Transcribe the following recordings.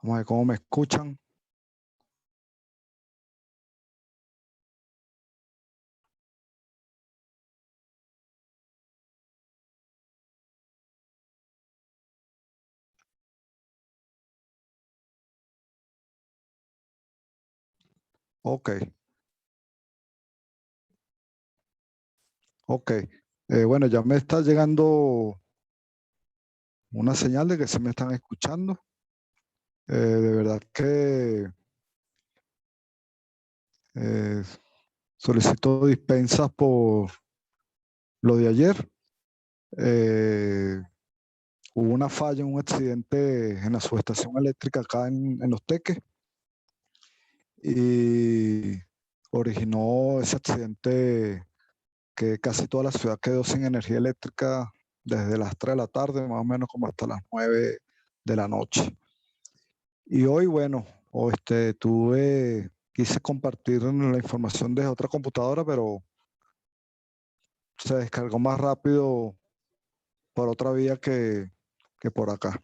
Vamos a ver cómo me escuchan. Ok, ok. Bueno, ya me está llegando una señal de que se me están escuchando. De verdad que eh, solicito dispensas por lo de ayer. Eh, Hubo una falla, un accidente en la subestación eléctrica acá en Los Teques y originó ese accidente que casi toda la ciudad quedó sin energía eléctrica desde las 3 de la tarde, más o menos como hasta las 9 de la noche. Y hoy, bueno, quise compartir la información desde otra computadora, pero se descargó más rápido por otra vía que por acá.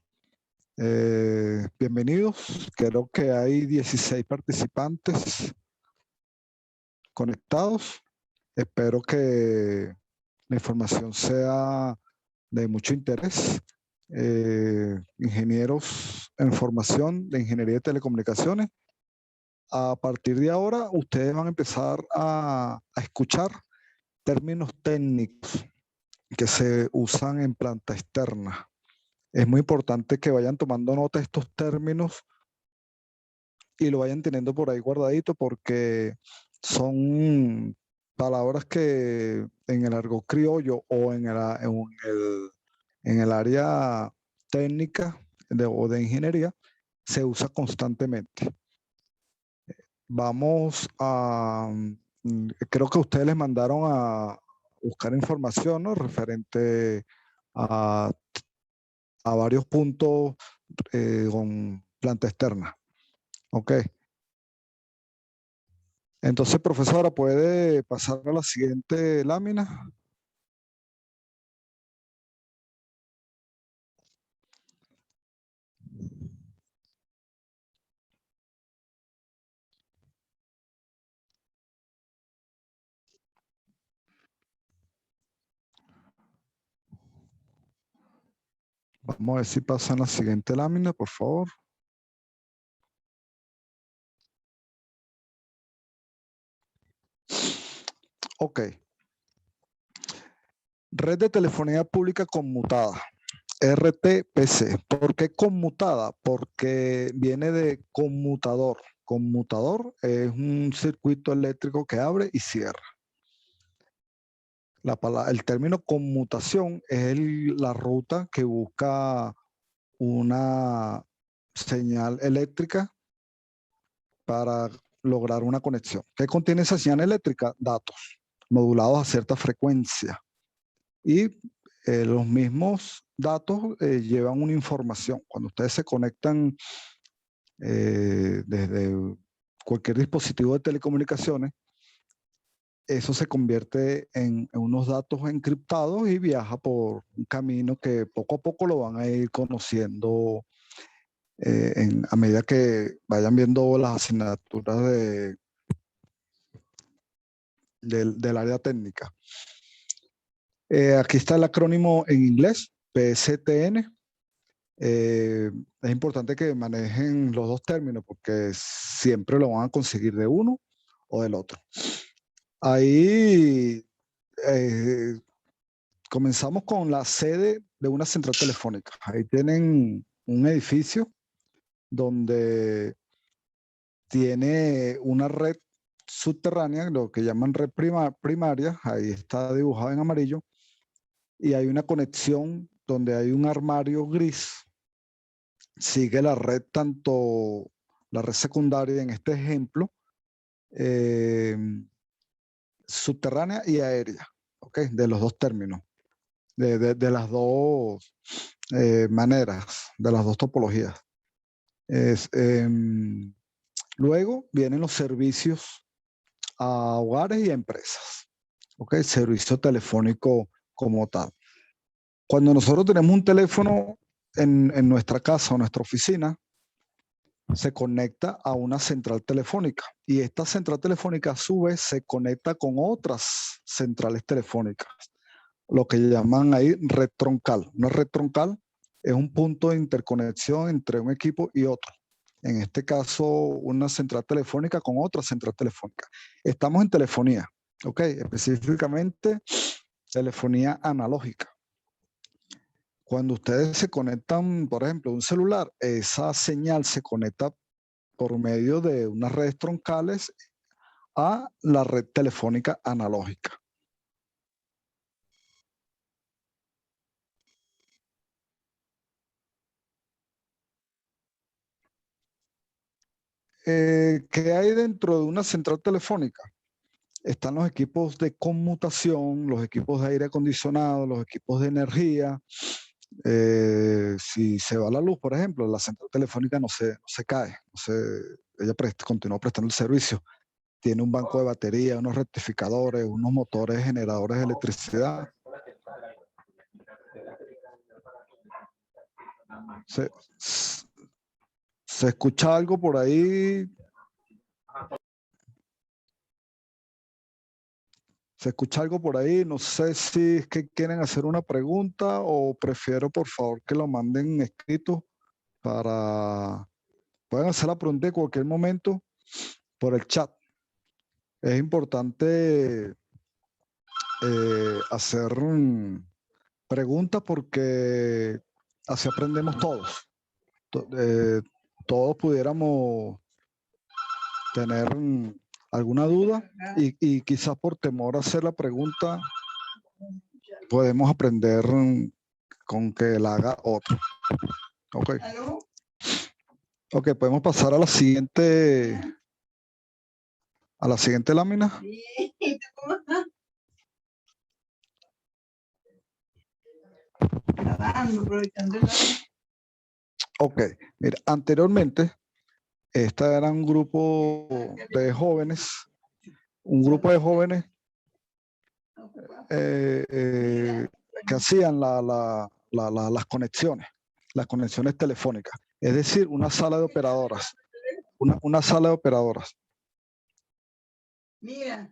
Bienvenidos, creo que hay 16 participantes conectados. Espero que la información sea de mucho interés. Ingenieros en formación de ingeniería de telecomunicaciones. A partir de ahora, ustedes van a empezar a escuchar términos técnicos que se usan en planta externa. Es muy importante que vayan tomando nota de estos términos y lo vayan teniendo por ahí guardadito porque son palabras que en el argot criollo o en el área técnica o de ingeniería se usa constantemente. Vamos a, creo que ustedes les mandaron a buscar información, ¿no? Referente a, a varios puntos con planta externa. Ok. Entonces, profesora, ¿puede pasar a la siguiente lámina? Vamos a ver si pasa en la siguiente lámina, por favor. Ok. Red de telefonía pública conmutada. RTPC. ¿Por qué conmutada? Porque viene de conmutador. Conmutador es un circuito eléctrico que abre y cierra. El término conmutación es la ruta que busca una señal eléctrica para lograr una conexión. ¿Qué contiene esa señal eléctrica? Datos modulados a cierta frecuencia. Y los mismos datos llevan una información. Cuando ustedes se conectan desde cualquier dispositivo de telecomunicaciones, eso se convierte en unos datos encriptados y viaja por un camino que poco a poco lo van a ir conociendo a medida que vayan viendo las asignaturas del área técnica. Aquí está el acrónimo en inglés, PSTN. Es importante que manejen los dos términos porque siempre lo van a conseguir de uno o del otro. Ahí comenzamos con la sede de una central telefónica. Ahí tienen un edificio donde tiene una red subterránea, lo que llaman red primaria, ahí está dibujado en amarillo, y hay una conexión donde hay un armario gris. Sigue la red, tanto la red secundaria en este ejemplo, eh, subterránea y aérea, ¿ok? De los dos términos, de las dos maneras, de las dos topologías. Es, luego vienen los servicios a hogares y a empresas, ¿ok? Servicio telefónico como tal. Cuando nosotros tenemos un teléfono en nuestra casa o nuestra oficina, se conecta a una central telefónica y esta central telefónica a su vez se conecta con otras centrales telefónicas, lo que llaman ahí red troncal. Una red troncal es un punto de interconexión entre un equipo y otro. En este caso, una central telefónica con otra central telefónica. Estamos en telefonía, ¿ok? Específicamente, telefonía analógica. Cuando ustedes se conectan, por ejemplo, un celular, esa señal se conecta por medio de unas redes troncales a la red telefónica analógica. ¿Qué hay dentro de una central telefónica? Están los equipos de conmutación, los equipos de aire acondicionado, los equipos de energía. Si se va la luz, por ejemplo, la central telefónica no se cae, ella continúa prestando el servicio. Tiene un banco de batería, unos rectificadores, unos motores generadores de electricidad. ¿Se escucha algo por ahí? ¿Se escucha algo por ahí? No sé si es que quieren hacer una pregunta o prefiero, por favor, que lo manden escrito para... Pueden hacer la pregunta en cualquier momento por el chat. Es importante hacer preguntas porque así aprendemos todos. Todos pudiéramos tener alguna duda y quizás por temor a hacer la pregunta podemos aprender con que la haga otro. Ok. Ok, podemos pasar a la siguiente lámina. Ok, mira, anteriormente esta era un grupo de jóvenes, que hacían las conexiones telefónicas, es decir, una sala de operadoras, una sala de operadoras. Mira.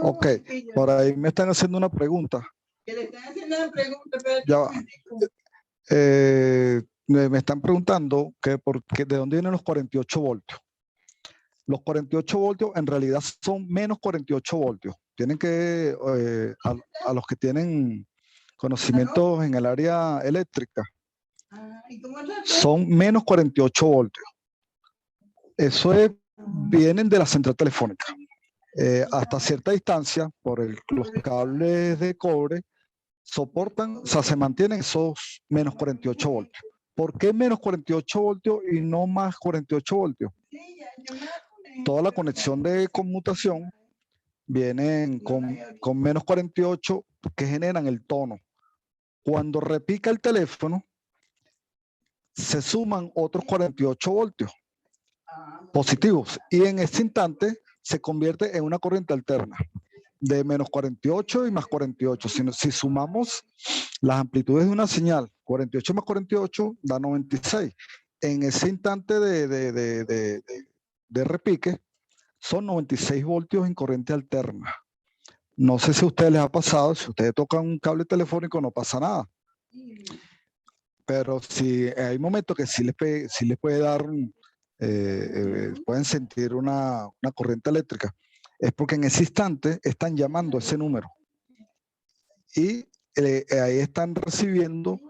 Ok, por ahí me están haciendo una pregunta. Que le están haciendo una pregunta, pero ya va. Me están preguntando que de dónde vienen los 48 voltios. Los 48 voltios en realidad son menos 48 voltios. Tienen que, a los que tienen conocimientos en el área eléctrica, son menos 48 voltios. Eso vienen de la central telefónica. Hasta cierta distancia, por los cables de cobre, soportan, o sea, se mantienen esos menos 48 voltios. ¿Por qué menos 48 voltios y no más 48 voltios? Toda la conexión de conmutación vienen con menos 48 que generan el tono. Cuando repica el teléfono, se suman otros 48 voltios positivos y en ese instante se convierte en una corriente alterna de menos 48 y más 48. Si sumamos las amplitudes de una señal, 48 más 48 da 96. En ese instante de repique, son 96 voltios en corriente alterna. No sé si a ustedes les ha pasado, si ustedes tocan un cable telefónico no pasa nada. Pero si hay momentos que sí les puede dar, pueden sentir una corriente eléctrica, es porque en ese instante están llamando a ese número. Y ahí están recibiendo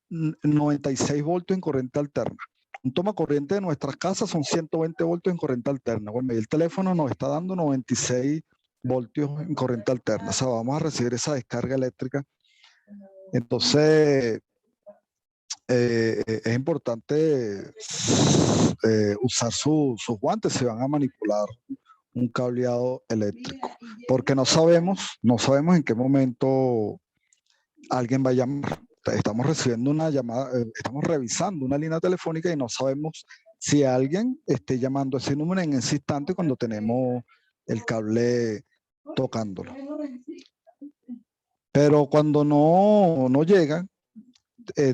96 voltios en corriente alterna. Un toma corriente de nuestras casas son 120 voltios en corriente alterna. Bueno, y el teléfono nos está dando 96 voltios en corriente alterna. O sea, vamos a recibir esa descarga eléctrica. Entonces, es importante usar sus guantes si van a manipular un cableado eléctrico, porque no sabemos en qué momento alguien va a llamar. Estamos recibiendo una llamada, estamos revisando una línea telefónica y no sabemos si alguien esté llamando a ese número en ese instante cuando tenemos el cable tocándolo. Pero cuando no llegan,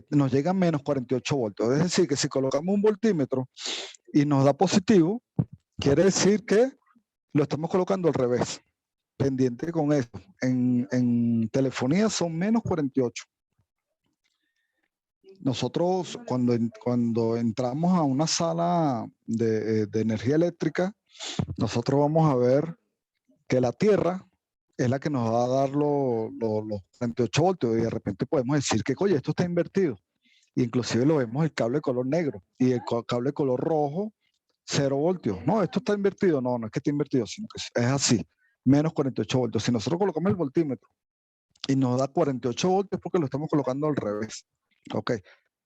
nos llegan menos 48 voltios. Es decir, que si colocamos un voltímetro y nos da positivo, quiere decir que lo estamos colocando al revés. Pendiente con eso. En telefonía son menos 48. Nosotros cuando entramos a una sala de energía eléctrica, nosotros vamos a ver que la Tierra es la que nos va a dar los 48 voltios y de repente podemos decir que, oye, esto está invertido. Inclusive lo vemos el cable de color negro y el cable de color rojo, 0 voltios. No, esto está invertido. No, no es que esté invertido, sino que es así, menos 48 voltios. Si nosotros colocamos el voltímetro y nos da 48 voltios porque lo estamos colocando al revés. Ok,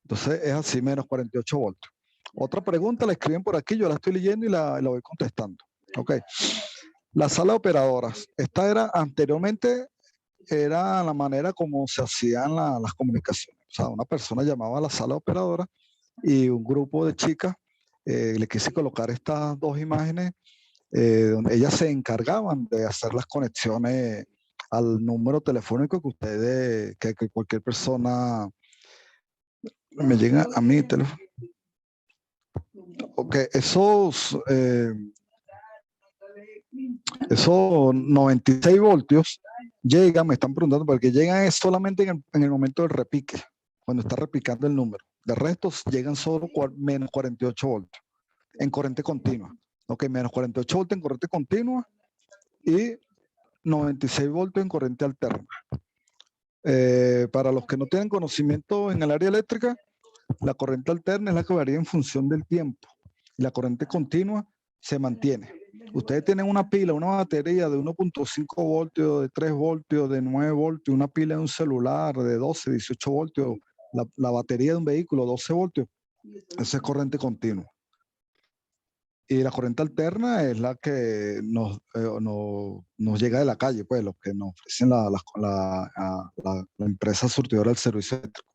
entonces es así, menos 48 voltios. Otra pregunta la escriben por aquí, yo la estoy leyendo y la voy contestando. Ok, la sala de operadoras. Esta era anteriormente, era la manera como se hacían las comunicaciones. O sea, una persona llamaba a la sala de operadoras y un grupo de chicas le quise colocar estas dos imágenes donde ellas se encargaban de hacer las conexiones al número telefónico que ustedes, que cualquier persona me llega a mi teléfono. Ok, esos 96 voltios llegan, me están preguntando, porque llegan es solamente en el momento del repique, cuando está repicando el número. De resto llegan solo menos 48 voltios en corriente continua. Ok, menos 48 voltios en corriente continua y 96 voltios en corriente alterna. Para los que no tienen conocimiento en el área eléctrica, la corriente alterna es la que varía en función del tiempo y la corriente continua se mantiene. Ustedes tienen una pila, una batería de 1.5 voltios, de 3 voltios, de 9 voltios, una pila de un celular de 12, 18 voltios, la batería de un vehículo, 12 voltios. Esa es corriente continua. Y la corriente alterna es la que nos llega de la calle, pues, lo que nos ofrecen la empresa surtidora del servicio eléctrico.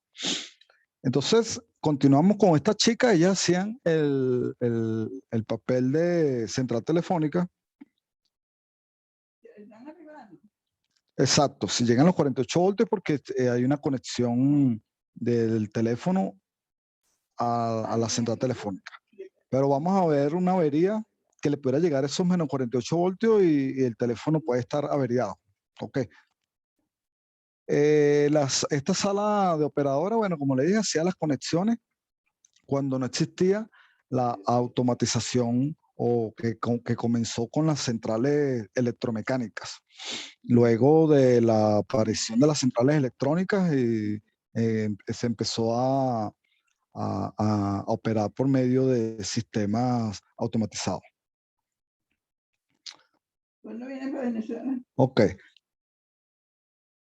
Entonces, continuamos con esta chica, ellas hacían el papel de central telefónica. Exacto, si llegan los 48 voltios porque hay una conexión del teléfono a la central telefónica. Pero vamos a ver una avería que le pudiera llegar a esos menos 48 voltios y el teléfono puede estar averiado. Ok. Esta sala de operadora, bueno, como le dije, hacía las conexiones cuando no existía la automatización o que comenzó con las centrales electromecánicas. Luego de la aparición de las centrales electrónicas, se empezó a operar por medio de sistemas automatizados. ¿Cuándo viene para Venezuela? Ok.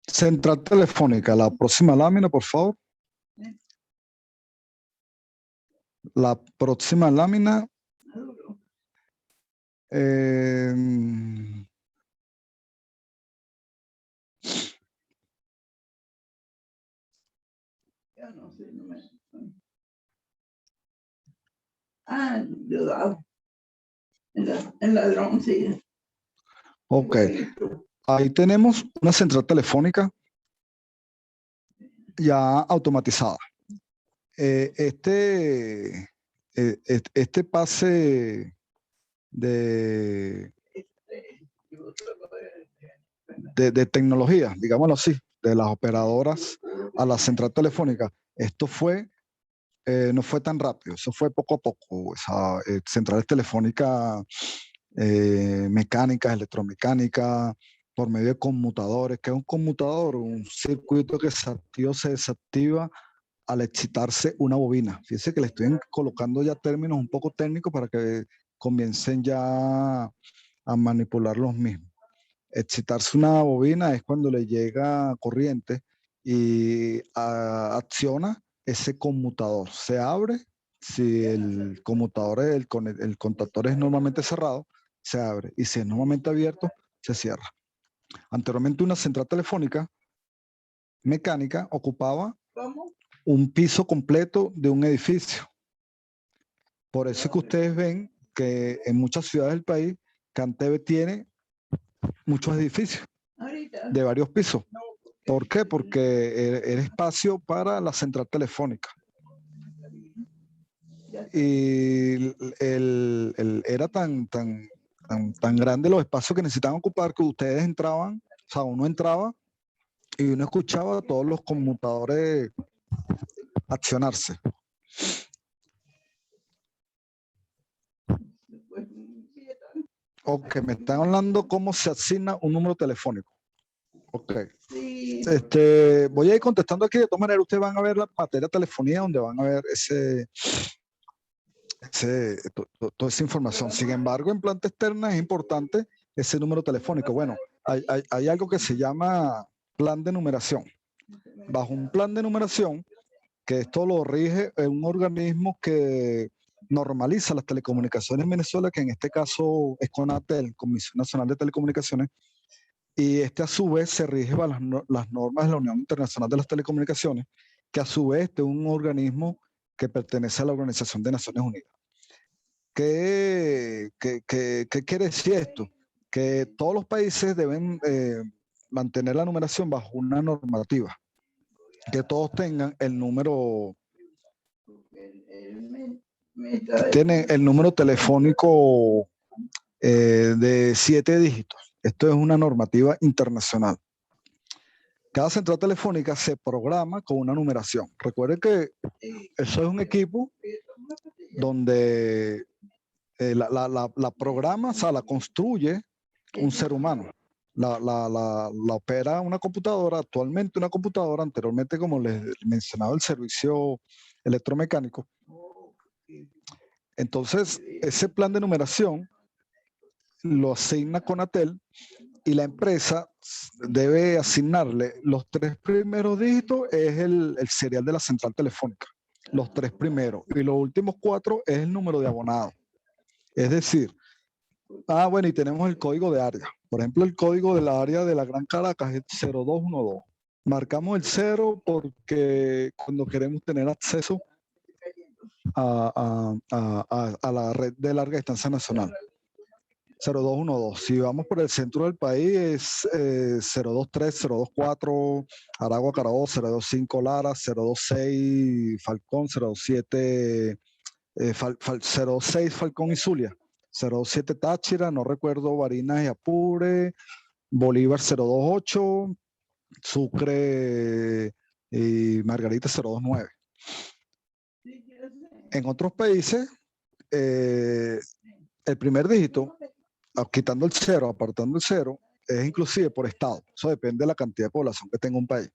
Central telefónica, la próxima lámina, por favor. La próxima lámina. Yo no sé, no me... Ah, yo el ladrón, sí. Ok. Ahí tenemos una central telefónica ya automatizada. Este pase de tecnología, digámoslo así, de las operadoras a la central telefónica, esto no fue tan rápido, eso fue poco a poco. Centrales telefónicas mecánicas, electromecánicas, por medio de conmutadores. ¿Qué es un conmutador? Un circuito que se activa o se desactiva al excitarse una bobina. Fíjense que le estoy colocando ya términos un poco técnicos para que comiencen ya a manipular los mismos. Excitarse una bobina es cuando le llega corriente y acciona ese conmutador. Se abre, si el conmutador, el contactor es normalmente cerrado, se abre, y si es normalmente abierto, se cierra. Anteriormente una central telefónica mecánica ocupaba un piso completo de un edificio. Por eso es que ustedes ven que en muchas ciudades del país, CanTV tiene muchos edificios de varios pisos. ¿Por qué? Porque era espacio para la central telefónica. Y era tan grande los espacios que necesitaban ocupar que ustedes entraban, o sea, uno entraba y uno escuchaba a todos los conmutadores accionarse. Ok, me están hablando cómo se asigna un número telefónico. Ok. Sí. Voy a ir contestando aquí. De todas maneras, ustedes van a ver la materia de telefonía donde van a ver toda esa información. Sin embargo, en planta externa es importante ese número telefónico. Bueno, hay algo que se llama plan de numeración. Bajo un plan de numeración, que esto lo rige un organismo que normaliza las telecomunicaciones en Venezuela, que en este caso es CONATEL, Comisión Nacional de Telecomunicaciones, y a su vez se rige bajo las normas de la Unión Internacional de las Telecomunicaciones, que a su vez es un organismo que pertenece a la Organización de Naciones Unidas. ¿Qué quiere decir esto? Que todos los países deben mantener la numeración bajo una normativa, que todos tengan el número, tienen el número telefónico de 7 dígitos. Esto es una normativa internacional. Cada central telefónica se programa con una numeración. Recuerden que eso es un equipo donde la programa, o sea, la construye un ser humano. La opera una computadora, actualmente una computadora, anteriormente, como les mencionaba, el servicio electromecánico. Entonces, ese plan de numeración lo asigna Conatel y la empresa debe asignarle los 3 primeros dígitos, es el serial de la central telefónica, los 3 primeros, y los últimos 4 es el número de abonado. Es decir, bueno, y tenemos el código de área. Por ejemplo, el código de la área de la Gran Caracas es 0212. Marcamos el 0 porque cuando queremos tener acceso a la red de larga distancia nacional. 0212. Si vamos por el centro del país es 023, 024, Aragua, Carabobo, 025 Lara, 026 Falcón, 027 06 Falcón y Zulia, 07 Táchira, no recuerdo, Barinas y Apure, Bolívar 028, Sucre y Margarita 029. En otros países, el primer dígito, quitando el 0, apartando el 0, es inclusive por estado. Eso depende de la cantidad de población que tenga un país.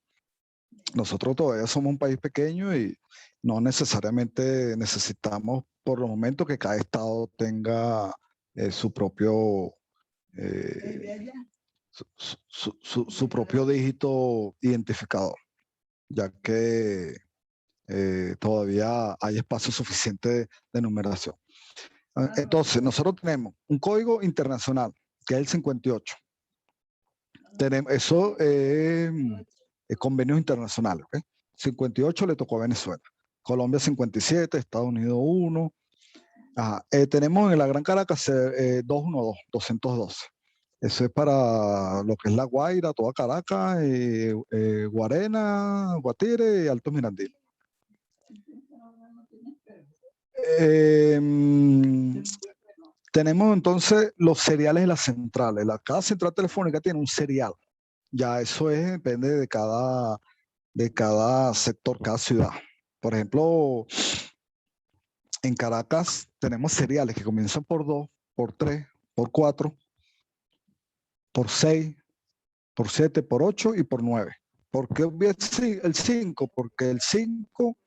Nosotros todavía somos un país pequeño y no necesariamente necesitamos por los momentos que cada estado tenga su propio su propio dígito identificador, ya que todavía hay espacio suficiente de numeración. Entonces, nosotros tenemos un código internacional, que es el 58. Eso es convenios internacionales. ¿Okay? 58 le tocó a Venezuela. Colombia 57, Estados Unidos 1. Tenemos en la Gran Caracas 212. Eso es para lo que es La Guaira, toda Caracas, Guarena, Guatire y Altos Mirandinos. Tenemos entonces los seriales de las centrales. Cada central telefónica tiene un serial. Ya eso depende de cada sector, cada ciudad. Por ejemplo, en Caracas tenemos seriales que comienzan por 2, por 3, por 4, por 6, por 7, por 8 y por 9. ¿Por qué el 5? Porque el 5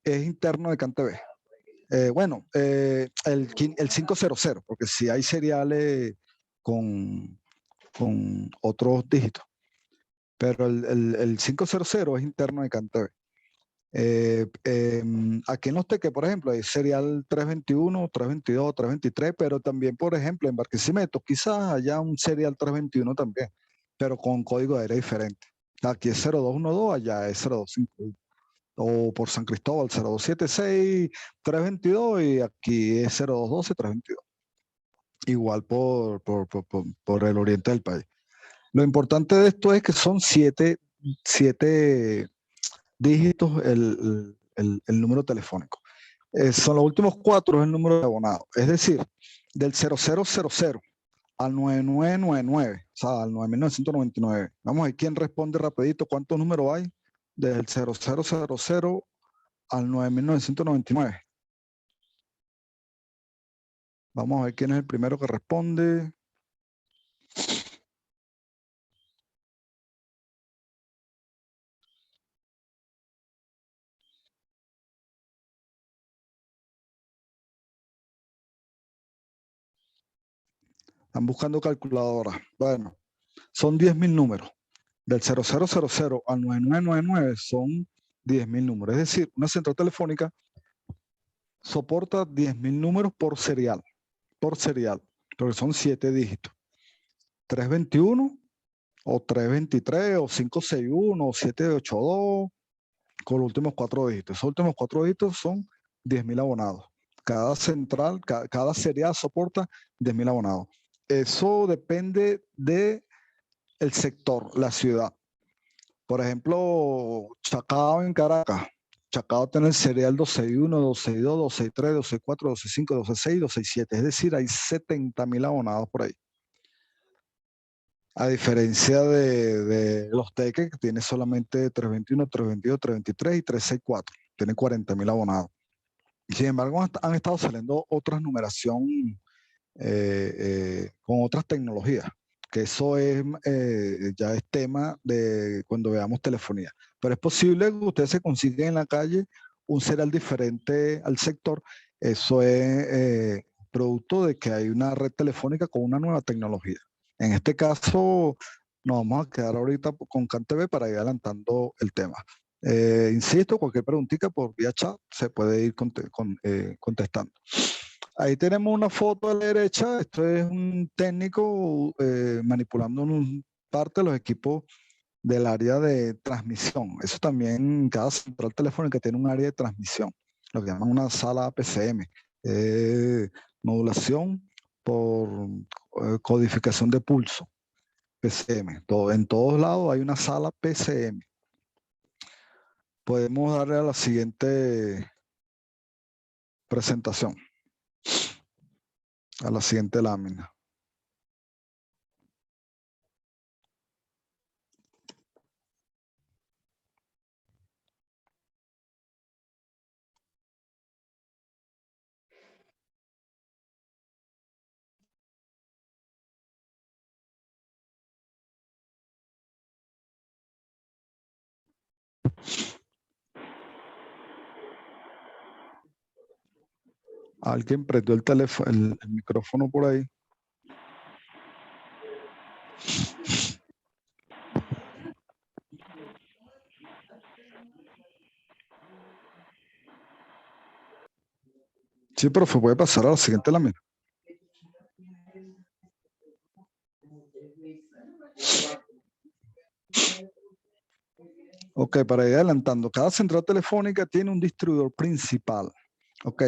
es interno de CanTV. El 500, porque si hay seriales con otros dígitos. Pero el 500 es interno de CanTV. Aquí en Los Teques, por ejemplo, hay serial 321, 322, 323, pero también, por ejemplo, en Barquisimeto, quizás haya un serial 321 también, pero con código de área diferente. Aquí es 0212, allá es 0251. O por San Cristóbal, 0276, 322 y aquí es 0212, 322. Igual por el oriente del país. Lo importante de esto es que son 7 siete dígitos el número telefónico. Son los últimos 4 es el número de abonado. Es decir, del 0000 al 9999, o sea, al 9999. Vamos a ver quién responde rapidito. ¿Cuántos números hay? Desde el 0000 al 9999. Vamos a ver quién es el primero que responde. Están buscando calculadora. Bueno, son 10.000 números. Del 0000 al 9999 son 10.000 números. Es decir, una central telefónica soporta 10.000 números por serial, porque son 7 dígitos. 321 o 323 o 561 o 782 con los últimos 4 dígitos. Esos últimos 4 dígitos son 10.000 abonados. Cada central, cada serial soporta 10.000 abonados. Eso depende de el sector, la ciudad. Por ejemplo, Chacao en Caracas. Chacao tiene el serial 261, 262, 263, 264, 265, 266, 267. Es decir, hay 70.000 abonados por ahí. A diferencia de los Teques, que tiene solamente 321, 322, 323 y 364. Tiene 40.000 abonados. Sin embargo, han estado saliendo otras numeración con otras tecnologías, que eso es ya es tema de cuando veamos telefonía. Pero es posible que ustedes se consigan en la calle un serial diferente al sector. Eso es producto de que hay una red telefónica con una nueva tecnología. En este caso, nos vamos a quedar ahorita con CanTV para ir adelantando el tema. Insisto, cualquier preguntita por vía chat se puede ir contestando. Ahí tenemos una foto a la derecha. Esto es un técnico manipulando parte de los equipos del área de transmisión. Eso también, cada central telefónica tiene un área de transmisión, lo que llaman una sala PCM. Modulación por codificación de pulso, PCM. En todos lados hay una sala PCM. Podemos darle a la siguiente presentación, a la siguiente lámina. Alguien prendió el teléfono, el micrófono por ahí. Sí, profe, puede pasar a la siguiente lámina. Ok, para ir adelantando, cada central telefónica tiene un distribuidor principal. Ok.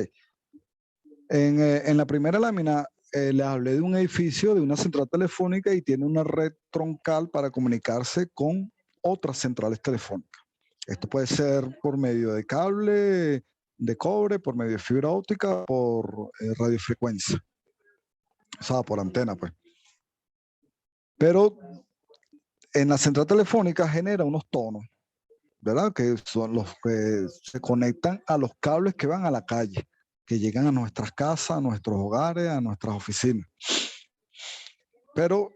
En la primera lámina les hablé de un edificio, de una central telefónica y tiene una red troncal para comunicarse con otras centrales telefónicas. Esto puede ser por medio de cable, de cobre, por medio de fibra óptica, por radiofrecuencia. O sea, por antena, pues. Pero en la central telefónica genera unos tonos, ¿verdad? Que son los que se conectan a los cables que van a la calle, que llegan a nuestras casas, a nuestros hogares, a nuestras oficinas. Pero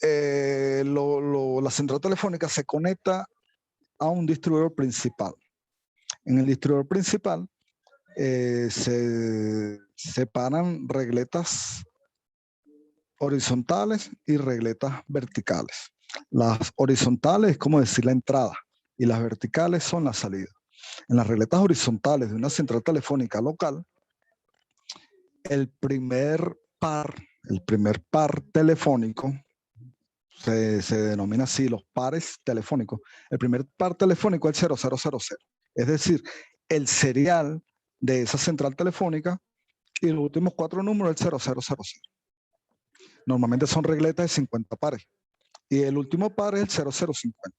la central telefónica se conecta a un distribuidor principal. En el distribuidor principal se separan regletas horizontales y regletas verticales. Las horizontales es como decir la entrada y las verticales son la salida. En las regletas horizontales de una central telefónica local, el primer par telefónico se denomina así, los pares telefónicos. El primer par telefónico es el 0000, es decir, el serial de esa central telefónica y los últimos 4 números el 0000. Normalmente son regletas de 50 pares y el último par es el 0050.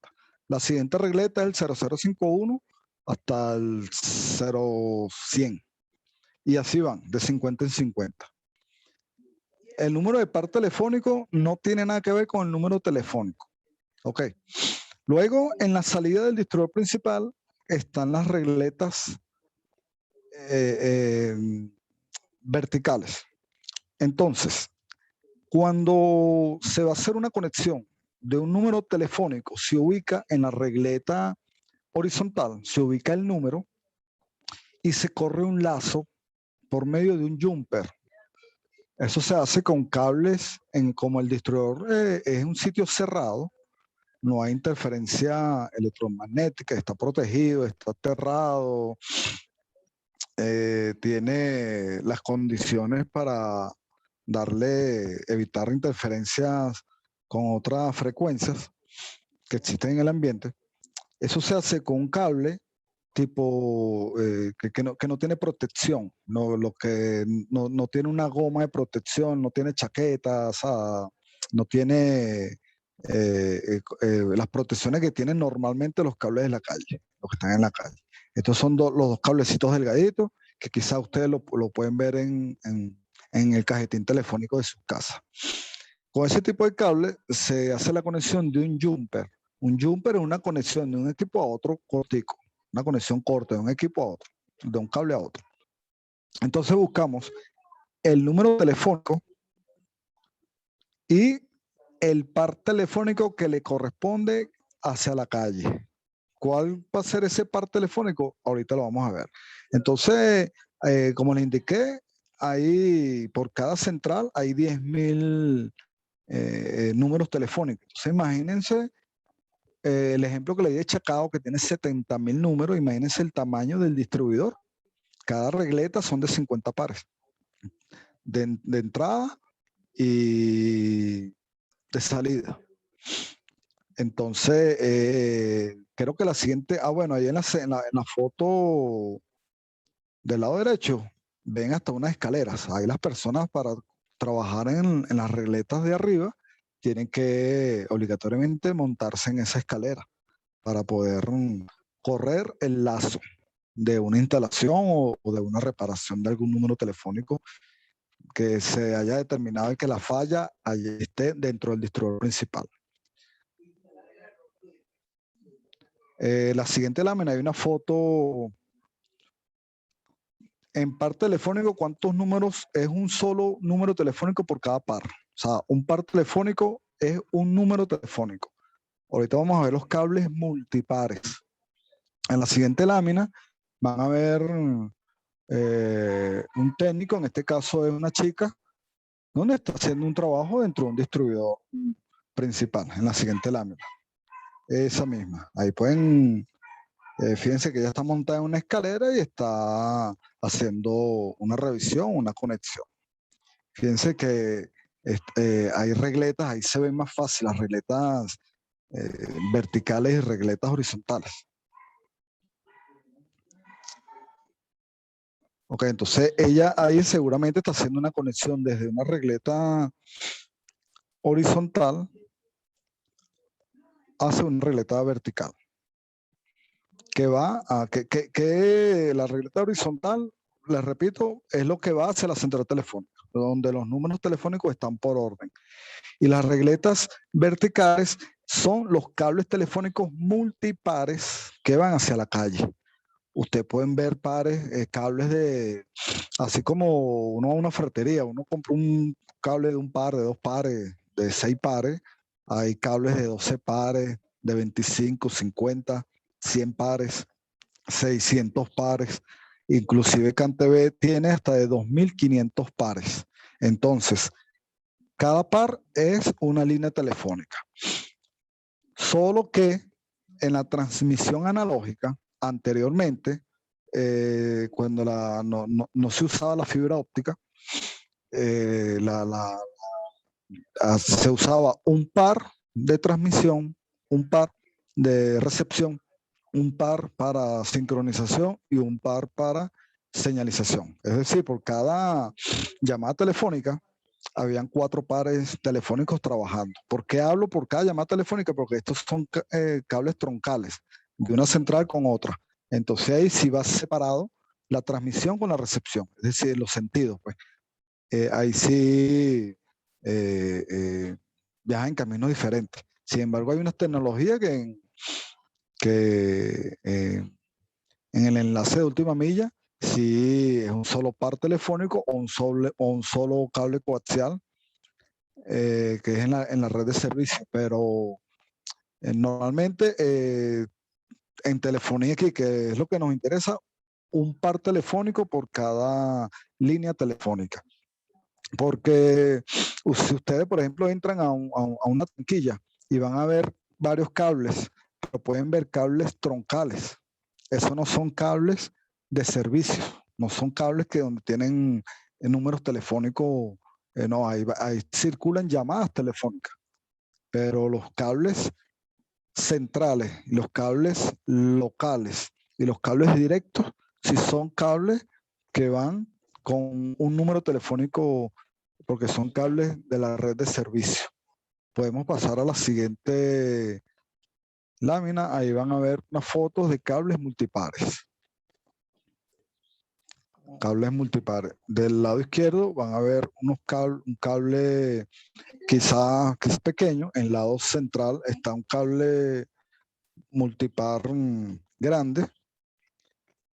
La siguiente regleta es el 0051 hasta el 0100. Y así van, de 50 en 50. El número de par telefónico no tiene nada que ver con el número telefónico. Ok. Luego, en la salida del distribuidor principal están las regletas verticales. Entonces, cuando se va a hacer una conexión de un número telefónico, se ubica en la regleta horizontal, se ubica el número y se corre un lazo por medio de un jumper. Eso se hace con cables, como el distribuidor es un sitio cerrado, no hay interferencia electromagnética, está protegido, está aterrado, tiene las condiciones para evitar interferencias con otras frecuencias que existen en el ambiente. Eso se hace con un cable tipo que no tiene protección, no tiene una goma de protección, no tiene chaquetas, no tiene las protecciones que tienen normalmente los cables de la calle, los que están en la calle. Estos son los dos cablecitos delgaditos que quizá ustedes lo pueden ver en el cajetín telefónico de su casa. Con ese tipo de cable se hace la conexión de un jumper. Un jumper es una conexión de un equipo a otro cortico, una conexión corta de un equipo a otro, de un cable a otro. Entonces buscamos el número telefónico y el par telefónico que le corresponde hacia la calle. ¿Cuál va a ser ese par telefónico? Ahorita lo vamos a ver. Entonces, como les indiqué, por cada central hay 10.000 números telefónicos. Entonces, imagínense el ejemplo que le di de Chacao, que tiene 70.000 números. Imagínense el tamaño del distribuidor. Cada regleta son de 50 pares de entrada y de salida. Entonces, creo que la siguiente, bueno, ahí en la foto del lado derecho, ven hasta unas escaleras. Ahí las personas para trabajar en las regletas de arriba tienen que obligatoriamente montarse en esa escalera para poder correr el lazo de una instalación o de una reparación de algún número telefónico que se haya determinado que la falla allí esté dentro del distribuidor principal. La siguiente lámina hay una foto en par telefónico. ¿Cuántos números es un solo número telefónico por cada par? O sea, un par telefónico es un número telefónico. Ahorita vamos a ver los cables multipares. En la siguiente lámina van a ver un técnico, en este caso es una chica, donde está haciendo un trabajo dentro de un distribuidor principal. En la siguiente lámina. Esa misma. Ahí pueden, fíjense que ella está montada en una escalera y está haciendo una revisión, una conexión. Fíjense que hay regletas, ahí se ven más fácil las regletas verticales y regletas horizontales. Ok, entonces ella ahí seguramente está haciendo una conexión desde una regleta horizontal hacia una regleta vertical. Que va a que la regleta horizontal, les repito, es lo que va hacia la central telefónica, donde los números telefónicos están por orden. Y las regletas verticales son los cables telefónicos multipares que van hacia la calle. Ustedes pueden ver pares, cables así como uno va a una ferretería, uno compra un cable de un par, de dos pares, de 6 pares, hay cables de 12 pares, de 25, 50, 100 pares, 600 pares, inclusive CanTV tiene hasta de 2.500 pares. Entonces, cada par es una línea telefónica. Solo que en la transmisión analógica, anteriormente, cuando no se usaba la fibra óptica, se usaba un par de transmisión, un par de recepción, un par para sincronización y un par para señalización. Es decir, por cada llamada telefónica, habían 4 pares telefónicos trabajando. ¿Por qué hablo por cada llamada telefónica? Porque estos son cables troncales de una central con otra. Entonces ahí sí va separado la transmisión con la recepción, es decir, los sentidos. Pues. Ahí sí viajan en caminos diferentes. Sin embargo, hay unas tecnologías que en el enlace de última milla sí es un solo par telefónico o un solo cable coaxial que es en la red de servicio, pero normalmente en telefonía aquí, que es lo que nos interesa, un par telefónico por cada línea telefónica. Porque si ustedes, por ejemplo, entran a una tanquilla y van a ver varios cables, pero pueden ver cables troncales. Esos no son cables de servicio, no son cables que donde tienen números telefónicos, no, ahí circulan llamadas telefónicas, pero los cables centrales, los cables locales y los cables directos, sí son cables que van con un número telefónico porque son cables de la red de servicio. Podemos pasar a la siguiente lámina. Ahí van a ver unas fotos de cables multipares. Cables multipares. Del lado izquierdo van a ver un cable quizás que es pequeño. En el lado central está un cable multipar grande.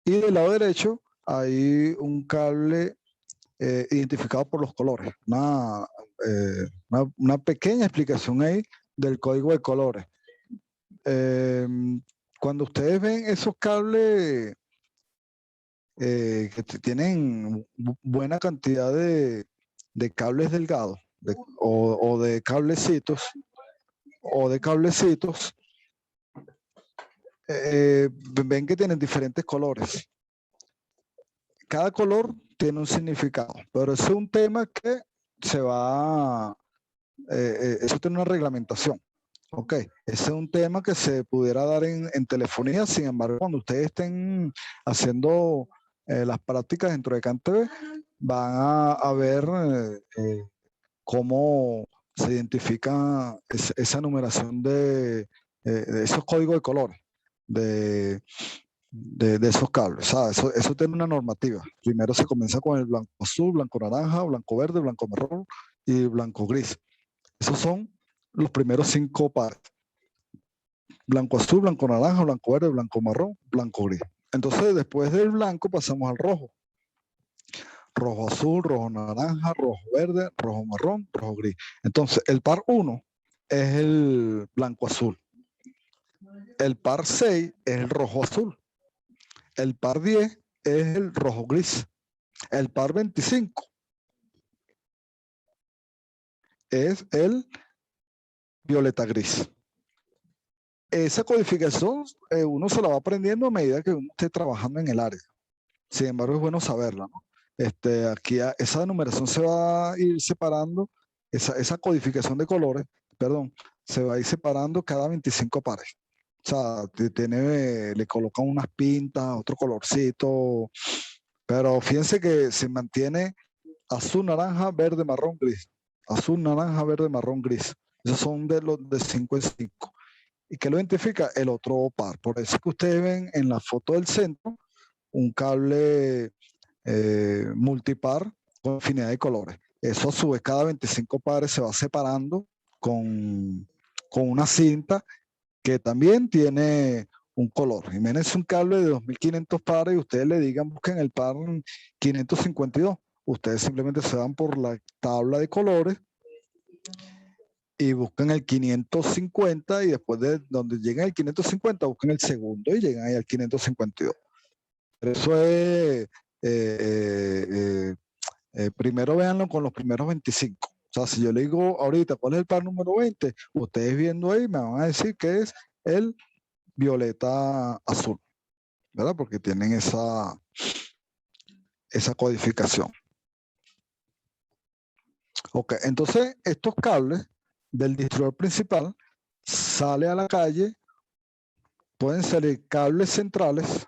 Y del lado derecho hay un cable identificado por los colores. Una pequeña explicación ahí del código de colores. Cuando ustedes ven esos cables que tienen buena cantidad de cables delgados o de cablecitos, ven que tienen diferentes colores. Cada color tiene un significado, pero ese es un tema que se va, eso tiene una reglamentación. Ok, ese es un tema que se pudiera dar en telefonía, sin embargo, cuando ustedes estén haciendo las prácticas dentro de CanTV, van a ver cómo se identifica esa numeración de esos códigos de colores de esos cables. Eso tiene una normativa. Primero se comienza con el blanco azul, blanco naranja, blanco verde, blanco marrón y blanco gris. Esos son los primeros 5 pares. Blanco azul, blanco naranja, blanco verde, blanco marrón, blanco gris. Entonces después del blanco pasamos al rojo. Rojo azul, rojo naranja, rojo verde, rojo marrón, rojo gris. Entonces el par 1 es el blanco azul. El par 6 es el rojo azul. El par 10 es el rojo gris. El par 25 es el violeta gris. Esa codificación uno se la va aprendiendo a medida que uno esté trabajando en el área. Sin embargo, es bueno saberla, ¿no? Aquí esa numeración se va a ir separando, esa codificación de colores, perdón, se va a ir separando cada 25 pares. O sea, le colocan unas pintas, otro colorcito, pero fíjense que se mantiene azul, naranja, verde, marrón, gris. Azul, naranja, verde, marrón, gris. Esos son de los de 5 en 5. ¿Y qué lo identifica? El otro par. Por eso que ustedes ven en la foto del centro un cable multipar con infinidad de colores. Eso a su vez cada 25 pares se va separando con una cinta que también tiene un color. Imagínense un cable de 2500 pares y ustedes le digan busquen el par 552. Ustedes simplemente se van por la tabla de colores y buscan el 550 y después de donde lleguen al 550 buscan el segundo y llegan ahí al 552. Eso es, primero véanlo con los primeros 25. O sea, si yo le digo ahorita cuál es el par número 20, ustedes viendo ahí me van a decir que es el violeta azul, ¿verdad? Porque tienen esa codificación. Ok, entonces estos cables del distribuidor principal sale a la calle, pueden salir cables centrales,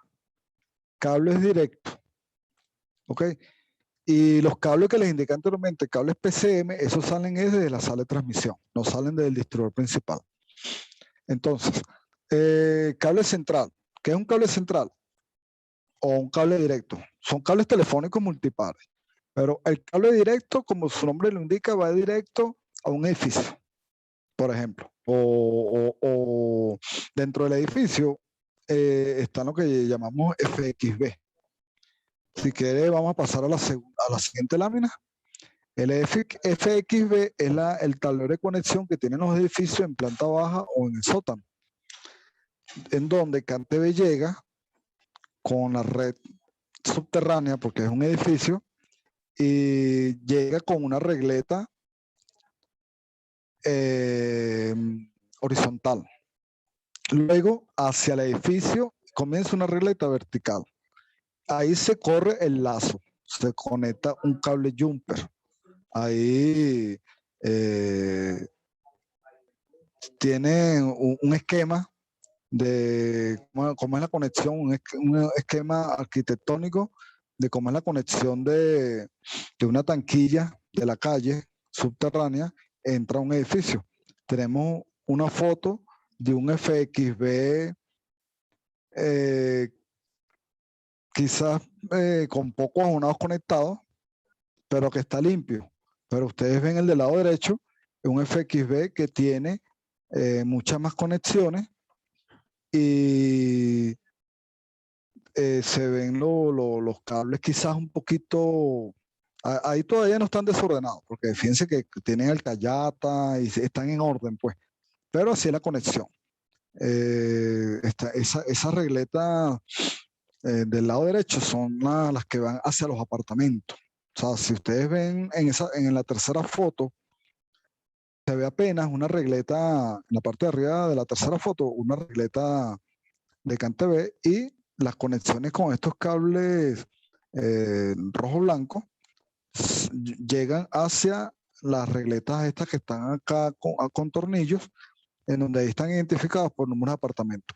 cables directos, ¿ok? Y los cables que les indiqué anteriormente, cables PCM, esos salen es desde la sala de transmisión, no salen del distribuidor principal. Entonces, cable central. ¿Qué es un cable central? O un cable directo. Son cables telefónicos multipares. Pero el cable directo, como su nombre lo indica, va directo a un edificio, por ejemplo. O dentro del edificio está lo que llamamos FXB. Si quiere, vamos a pasar a la siguiente lámina. El FXB es el tablero de conexión que tienen los edificios en planta baja o en el sótano, en donde CanTV llega con la red subterránea, porque es un edificio, y llega con una regleta horizontal. Luego, hacia el edificio, comienza una regleta vertical. Ahí se corre el lazo, se conecta un cable jumper. Ahí tiene un esquema de cómo es la conexión, un esquema arquitectónico de cómo es la conexión de una tanquilla de la calle subterránea, entra a un edificio. Tenemos una foto de un FXB quizás con pocos abonados conectados, pero que está limpio. Pero ustedes ven el del lado derecho, un FXB que tiene muchas más conexiones y se ven los cables quizás un poquito, ahí todavía no están desordenados, porque fíjense que tienen el callata y están en orden, pues, pero así es la conexión. Esa regleta del lado derecho son las que van hacia los apartamentos. O sea, si ustedes ven en la tercera foto, se ve apenas una regleta, en la parte de arriba de la tercera foto, una regleta de CanTV y las conexiones con estos cables rojo-blanco llegan hacia las regletas estas que están acá con tornillos, en donde ahí están identificados por número de apartamento.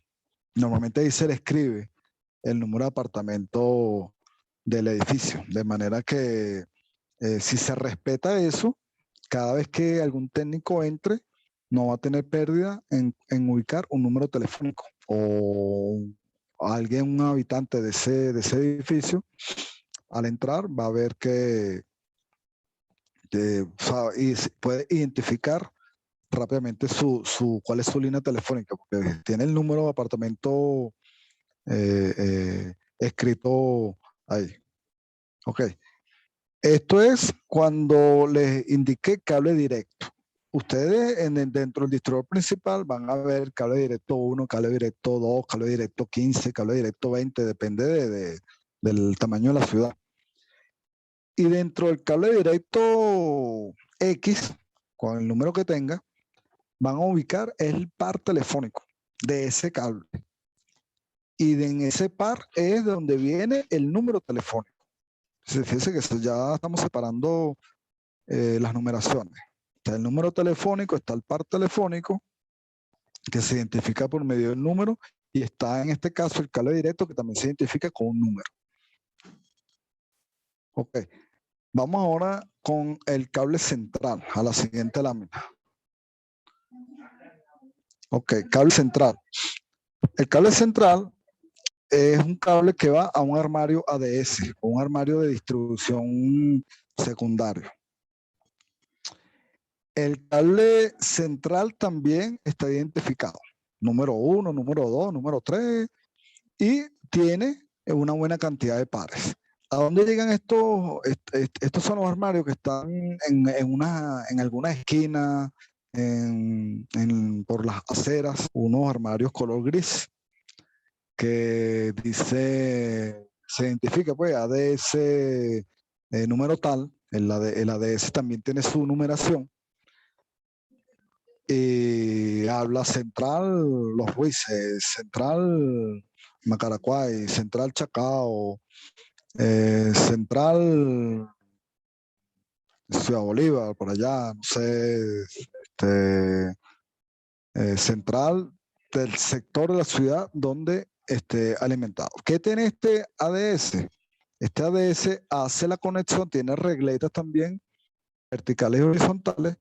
Normalmente ahí se le escribe el número de apartamento del edificio, de manera que si se respeta eso, cada vez que algún técnico entre, no va a tener pérdida en ubicar un número telefónico o alguien, un habitante de ese edificio, al entrar va a ver que y puede identificar rápidamente cuál es su línea telefónica, porque tiene el número de apartamento escrito ahí. Ok. Esto es cuando les indiqué cable directo. Ustedes dentro del distribuidor principal van a ver cable directo 1, cable directo 2, cable directo 15, cable directo 20, depende del tamaño de la ciudad. Y dentro del cable directo X, con el número que tenga, van a ubicar el par telefónico de ese cable. Y en ese par es donde viene el número telefónico. Fíjense que ya estamos separando las numeraciones. Está el número telefónico, está el par telefónico, que se identifica por medio del número, y está en este caso el cable directo, que también se identifica con un número. Ok, vamos ahora con el cable central, a la siguiente lámina. Ok, cable central. El cable central es un cable que va a un armario ADS, o un armario de distribución secundario. El cable central también está identificado. Número 1, número 2, número 3, y tiene una buena cantidad de pares. ¿A dónde llegan estos? Estos son los armarios que están en alguna esquina, por las aceras, unos armarios color gris, que se identifica pues ADS número tal, el ADS también tiene su numeración. Y habla central Los Ruices, central Macaracuay, central Chacao, central Ciudad Bolívar, por allá, no sé, central del sector de la ciudad donde esté alimentado. ¿Qué tiene este ADS? Este ADS hace la conexión, tiene regletas también, verticales y horizontales,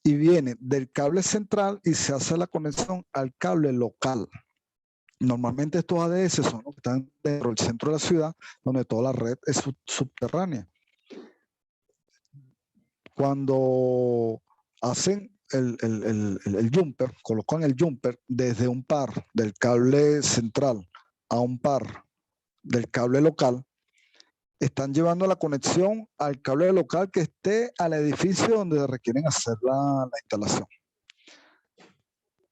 y viene del cable central y se hace la conexión al cable local. Normalmente estos ADS son los que están dentro del centro de la ciudad, donde toda la red es subterránea. Cuando hacen el jumper, colocan el jumper desde un par del cable central a un par del cable local, están llevando la conexión al cable local que esté al edificio donde requieren hacer la instalación.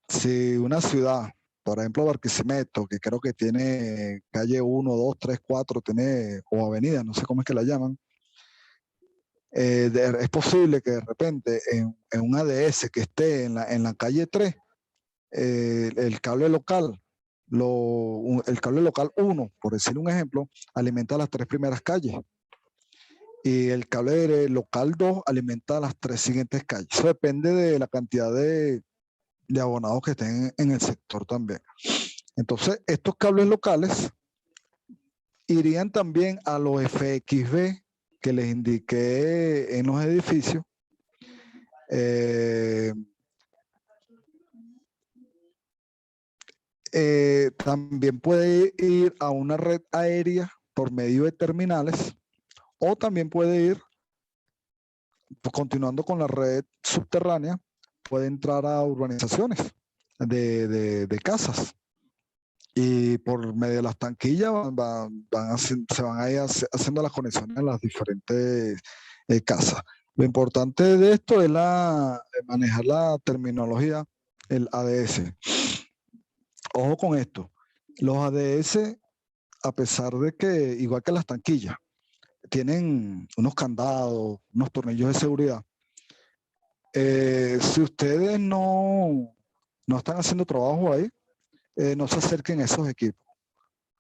Si una ciudad, por ejemplo Barquisimeto, que creo que tiene calle 1, 2, 3, 4, tiene, o avenida, no sé cómo es que la llaman, es posible que de repente en un ADS que esté en la calle 3, el cable local, el cable local 1, por decir un ejemplo, alimenta las 3 primeras calles. Y el cable local 2 alimenta las 3 siguientes calles. Eso depende de la cantidad de abonados que estén en el sector también. Entonces, estos cables locales irían también a los FXB que les indiqué en los edificios. También puede ir a una red aérea por medio de terminales, o también puede ir, pues, continuando con la red subterránea, puede entrar a urbanizaciones de casas. Y por medio de las tanquillas se van a ir haciendo las conexiones en las diferentes casas. Lo importante de esto es manejar la terminología, el ADS. Ojo con esto, los ADS, a pesar de que, igual que las tanquillas, tienen unos candados, unos tornillos de seguridad, si ustedes no están haciendo trabajo ahí, no se acerquen a esos equipos,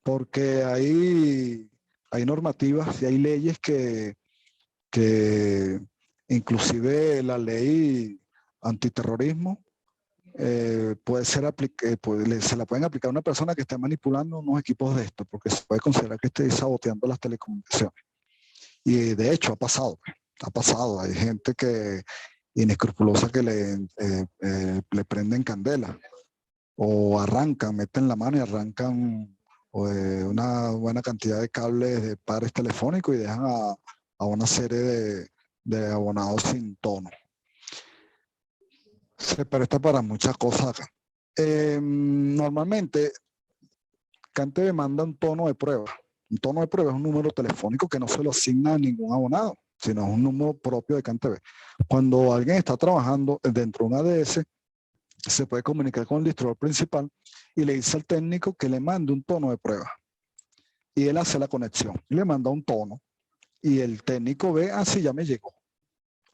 porque hay normativas y hay leyes que inclusive la ley antiterrorismo puede ser se la pueden aplicar a una persona que esté manipulando unos equipos de esto, porque se puede considerar que esté saboteando las telecomunicaciones. Y de hecho ha pasado, hay gente que inescrupulosa que le prenden candela o meten la mano y arrancan una buena cantidad de cables de pares telefónicos y dejan a una serie de abonados sin tono. Se presta para muchas cosas acá. Normalmente, CanTV manda un tono de prueba. Un tono de prueba es un número telefónico que no se lo asigna a ningún abonado, sino es un número propio de CanTV. Cuando alguien está trabajando dentro de un ADS, se puede comunicar con el distribuidor principal y le dice al técnico que le mande un tono de prueba. Y él hace la conexión y le manda un tono. Y el técnico ve, sí, ya me llegó.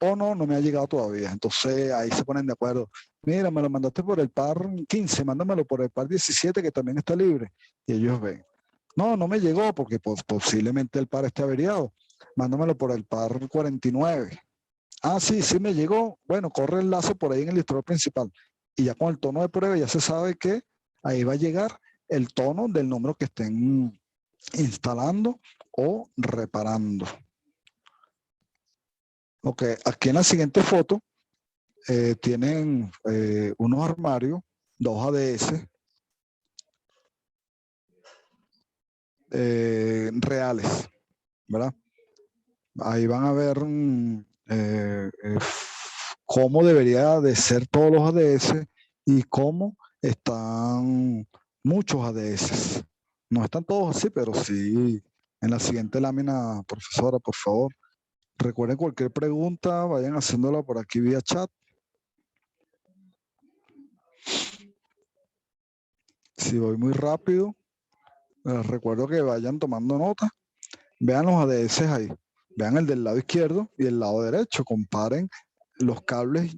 O no me ha llegado todavía. Entonces ahí se ponen de acuerdo. Mira, me lo mandaste por el par 15, mándamelo por el par 17 que también está libre. Y ellos ven. No me llegó porque posiblemente el par esté averiado. Mándamelo por el par 49. Sí me llegó. Bueno, corre el lazo por ahí en el distribuidor principal. Y ya con el tono de prueba ya se sabe que ahí va a llegar el tono del número que estén instalando o reparando. Ok, aquí en la siguiente foto tienen unos armarios, 2 ADS reales, ¿verdad? Ahí van a ver cómo debería de ser todos los ADS y cómo están muchos ADS. No están todos así, pero sí. En la siguiente lámina, profesora, por favor. Recuerden cualquier pregunta, vayan haciéndola por aquí vía chat. Si voy muy rápido, les recuerdo que vayan tomando nota. Vean los ADS ahí. Vean el del lado izquierdo y el lado derecho. Comparen los cables,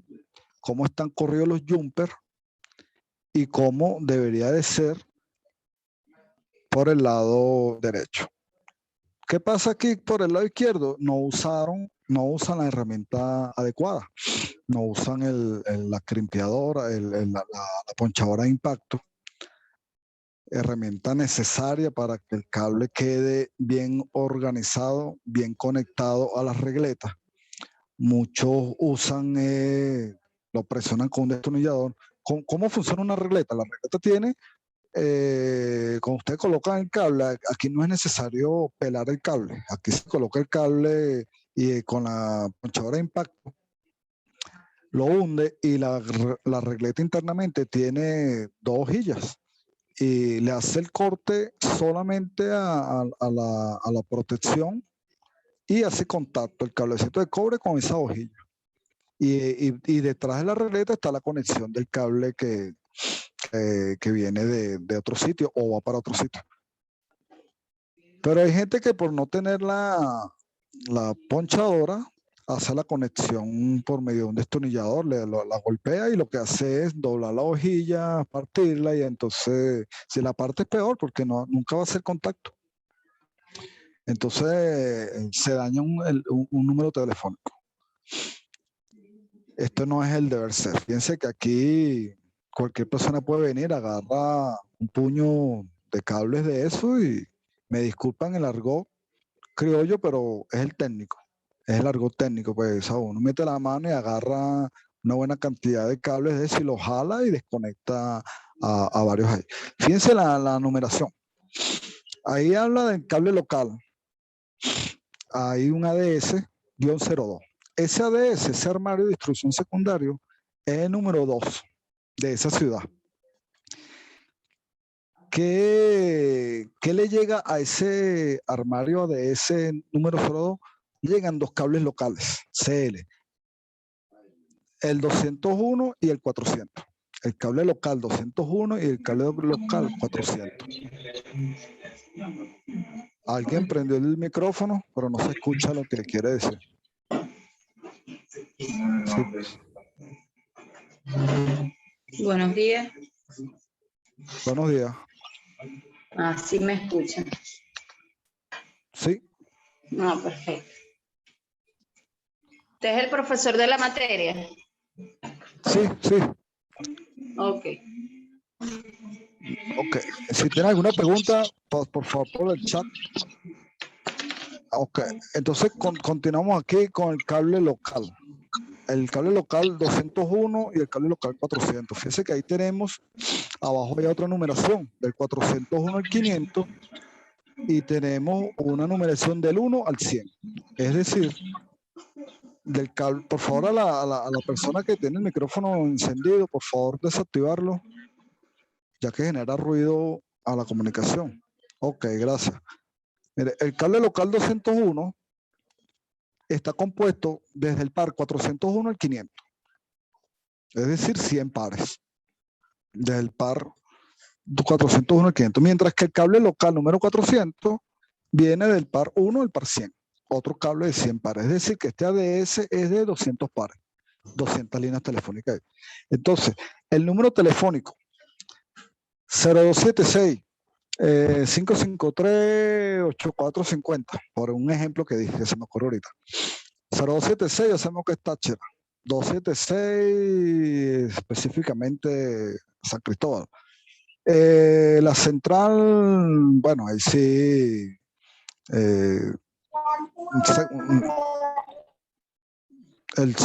cómo están corridos los jumpers y cómo debería de ser por el lado derecho. ¿Qué pasa aquí por el lado izquierdo? No usan la herramienta adecuada. No usan la crimpeadora, la ponchadora de impacto. herramienta necesaria para que el cable quede bien organizado, bien conectado a las regletas. Muchos usan, lo presionan con un destornillador. ¿Cómo funciona una regleta? La regleta tiene, cuando usted coloca el cable, aquí no es necesario pelar el cable. Aquí se coloca el cable y con la ponchadora de impacto lo hunde y la regleta internamente tiene dos hojillas y le hace el corte solamente a la protección y hace contacto el cablecito de cobre con esa hojilla. Y detrás de la regleta está la conexión del cable que viene de otro sitio o va para otro sitio. Pero hay gente que por no tener la ponchadora hace la conexión por medio de un destornillador, la golpea y lo que hace es doblar la hojilla, partirla y entonces si la parte es peor porque nunca va a hacer contacto. Entonces se daña un número telefónico. Esto no es el deber ser. Fíjense que aquí cualquier persona puede venir, agarra un puño de cables de eso y me disculpan el argot criollo, pero es el técnico. Es el argot técnico, pues uno mete la mano y agarra una buena cantidad de cables de eso y lo jala y desconecta a varios ahí. Fíjense la numeración. Ahí habla del cable local. Hay un ADS-02. Ese ADS, ese armario de distribución secundario, es el número 2 de esa ciudad. ¿Qué le llega a ese armario de ese número 02? Llegan dos cables locales, CL, el 201 y el 400. El cable local 201 y el cable local 400. Alguien prendió el micrófono, pero no se escucha lo que quiere decir. Sí. Buenos días. Buenos días. ¿Sí me escuchan? Sí. No, perfecto. ¿Usted es el profesor de la materia? Sí, sí. Ok. Ok. Si tiene alguna pregunta, por favor, por el chat. Ok. Entonces, continuamos aquí con el cable local. El cable local 201 y el cable local 400. Fíjense que ahí tenemos, abajo hay otra numeración, del 401 al 500, y tenemos una numeración del 1 al 100. Es decir, del cable, por favor, a la persona que tiene el micrófono encendido, por favor, desactivarlo, ya que genera ruido a la comunicación. Ok, gracias. Mire, el cable local 201 está compuesto desde el par 401 al 500. Es decir, 100 pares. Del par 401 al 500. Mientras que el cable local número 400 viene del par 1 al par 100. Otro cable de 100 pares. Es decir, que este ADS es de 200 pares. 200 líneas telefónicas. Entonces, el número telefónico 0276 553-8450, por un ejemplo que dije, que se me ocurrió ahorita. 0276, ya sabemos que es Táchira. 276, específicamente San Cristóbal. La central, bueno, ahí sí.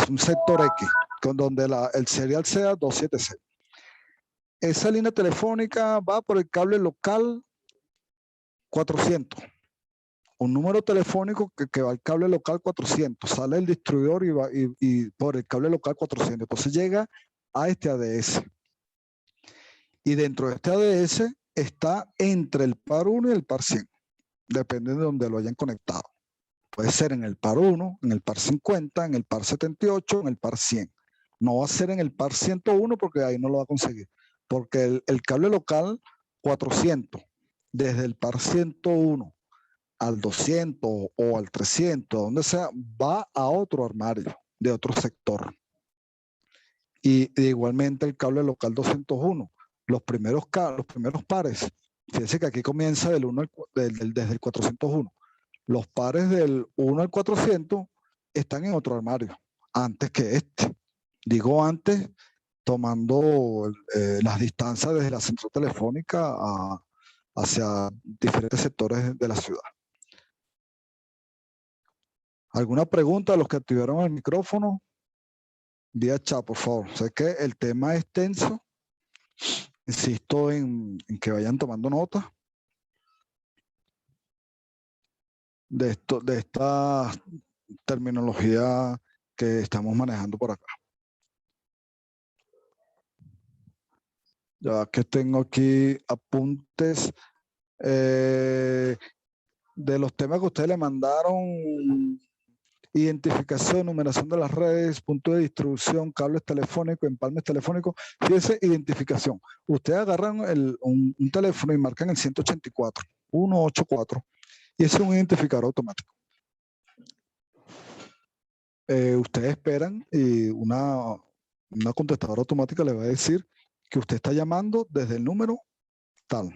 Un sector X, con donde el serial sea 276. Esa línea telefónica va por el cable local 400. Un número telefónico que va al cable local 400. Sale el distribuidor y por el cable local 400. Entonces llega a este ADS. Y dentro de este ADS está entre el par 1 y el par 100. Depende de donde lo hayan conectado. Puede ser en el par 1, en el par 50, en el par 78, en el par 100. No va a ser en el par 101 porque ahí no lo va a conseguir. Porque el cable local 400, desde el par 101 al 200 o al 300, donde sea, va a otro armario de otro sector. Y igualmente el cable local 201, los primeros pares, fíjense que aquí comienza desde el 401. Los pares del 1 al 400 están en otro armario, antes que este. Digo antes, tomando las distancias desde la central telefónica hacia diferentes sectores de la ciudad. ¿Alguna pregunta a los que activaron el micrófono? Vía chat, por favor. Sé que el tema es extenso. Insisto en que vayan tomando nota de esta terminología que estamos manejando por acá. Ya que tengo aquí apuntes de los temas que ustedes le mandaron: identificación, numeración de las redes, punto de distribución, cables telefónicos, empalmes telefónicos. Fíjense, identificación. Ustedes agarran un teléfono y marcan el 184, 184, y ese es un identificador automático. Ustedes esperan y una contestadora automática le va a decir que usted está llamando desde el número tal.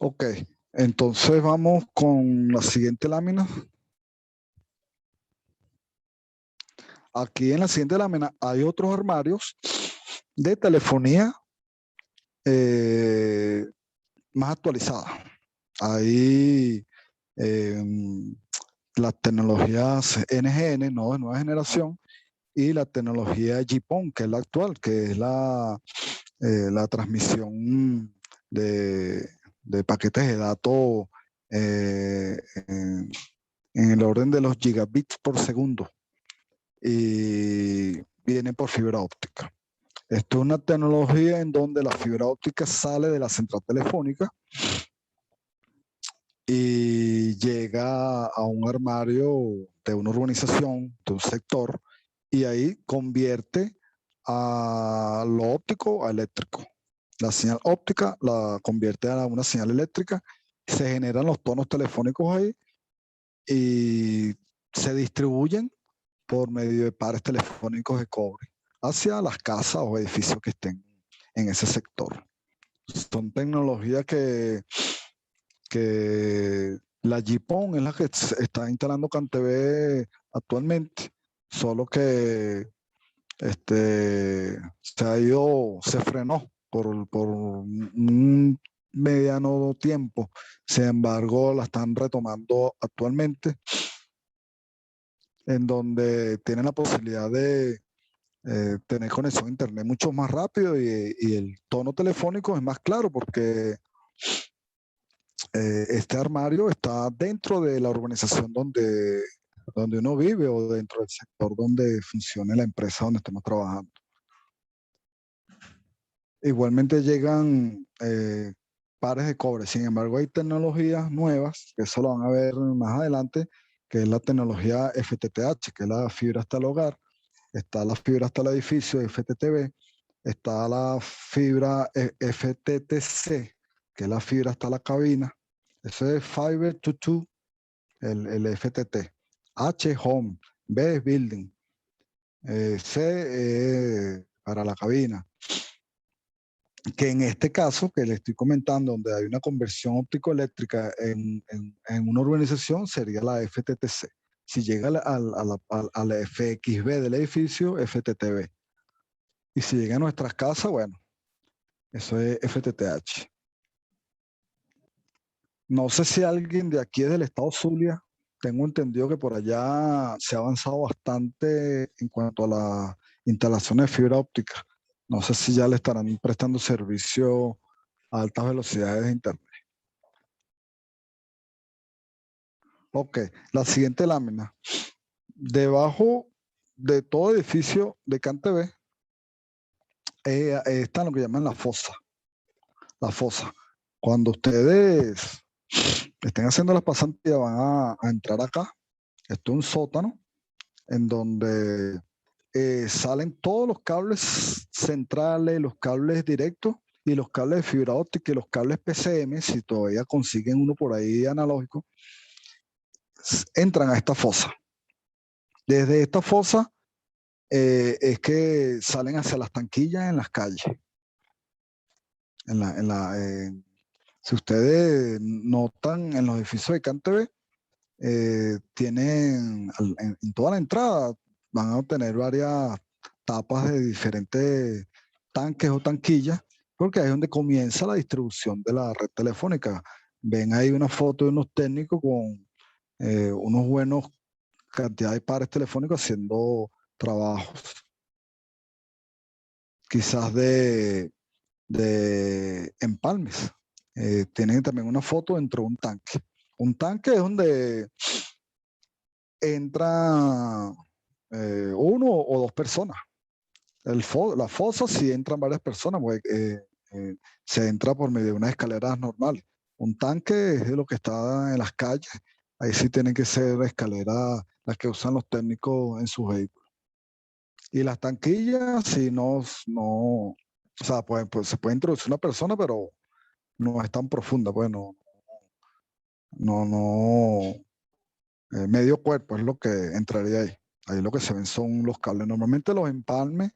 Ok, entonces vamos con la siguiente lámina. Aquí en la siguiente lámina hay otros armarios de telefonía más actualizada. Hay las tecnologías NGN, no de nueva generación, y la tecnología GPON, que es la actual, que es la transmisión de paquetes de datos en el orden de los gigabits por segundo, y viene por fibra óptica. Esto es una tecnología en donde la fibra óptica sale de la central telefónica y llega a un armario de una urbanización, de un sector, y ahí convierte a lo óptico a eléctrico. La señal óptica la convierte a una señal eléctrica, se generan los tonos telefónicos ahí y se distribuyen por medio de pares telefónicos de cobre hacia las casas o edificios que estén en ese sector. Son tecnologías que la GPON es la que está instalando CanTV actualmente, solo que se frenó por un mediano tiempo. Sin embargo, la están retomando actualmente, en donde tienen la posibilidad de tener conexión a internet mucho más rápido y el tono telefónico es más claro, porque este armario está dentro de la urbanización donde uno vive, o dentro del sector donde funcione la empresa donde estamos trabajando. Igualmente llegan pares de cobre. Sin embargo, hay tecnologías nuevas, que eso lo van a ver más adelante, que es la tecnología FTTH, que es la fibra hasta el hogar. Está la fibra hasta el edificio, FTTB. Está la fibra FTTC, que es la fibra hasta la cabina. Eso es Fiber to Two, el FTT. H, Home. B es Building. C para la cabina. Que en este caso que le estoy comentando, donde hay una conversión óptico-eléctrica en una urbanización, sería la FTTC. Si llega a la FXB del edificio, FTTB. Y si llega a nuestras casas, bueno, eso es FTTH. No sé si alguien de aquí es del estado Zulia. Tengo entendido que por allá se ha avanzado bastante en cuanto a la instalación de fibra óptica. No sé si ya le estarán prestando servicio a altas velocidades de internet. Ok, la siguiente lámina. Debajo de todo edificio de CanTV está lo que llaman la fosa. La fosa. Cuando ustedes estén haciendo las pasantías, van a entrar acá. Esto es un sótano en donde salen todos los cables centrales, los cables directos y los cables de fibra óptica y los cables PCM, si todavía consiguen uno por ahí analógico, entran a esta fosa. Desde esta fosa es que salen hacia las tanquillas en las calles. Si ustedes notan, en los edificios de CanTV, tienen en toda la entrada, van a obtener varias tapas de diferentes tanques o tanquillas, porque ahí es donde comienza la distribución de la red telefónica. Ven ahí una foto de unos técnicos con unos buenos cantidad de pares telefónicos haciendo trabajos, quizás de empalmes. Tienen también una foto dentro de un tanque. Un tanque es donde entra uno o dos personas. La fosa sí entran varias personas, pues, se entra por medio de unas escaleras normales. Un tanque es de lo que está en las calles. Ahí sí tienen que ser escaleras las que usan los técnicos en sus vehículos. Y las tanquillas, si o sea, pues se puede introducir una persona, pero no es tan profunda, pues no, medio cuerpo es lo que entraría ahí. Ahí lo que se ven son los cables. Normalmente los empalmes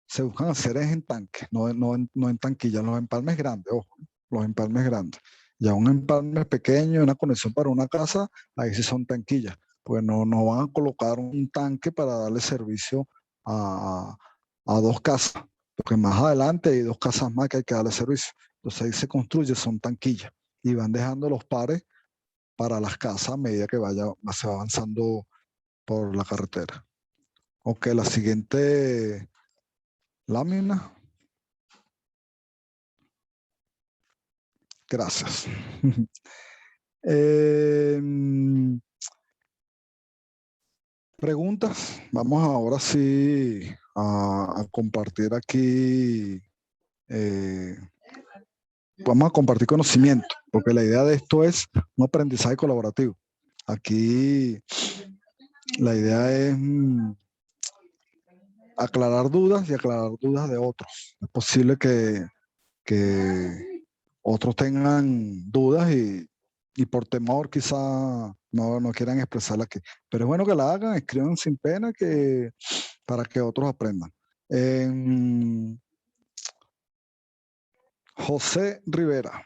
se buscan hacer es en tanques, no en tanquillas, los empalmes grandes, ojo, los empalmes grandes. Ya un empalme pequeño, una conexión para una casa, ahí sí son tanquillas, pues no van a colocar un tanque para darle servicio a dos casas, porque más adelante hay dos casas más que hay que darle servicio. Entonces ahí se construye, son tanquillas, y van dejando los pares para las casas a medida que se va avanzando por la carretera. Ok, la siguiente lámina. Gracias. Preguntas. Vamos ahora sí a compartir aquí. Vamos a compartir conocimiento, porque la idea de esto es un aprendizaje colaborativo. Aquí la idea es aclarar dudas y aclarar dudas de otros. Es posible que otros tengan dudas y por temor quizá no quieran expresarla aquí. Pero es bueno que la hagan, escriban sin pena para que otros aprendan. José Rivera.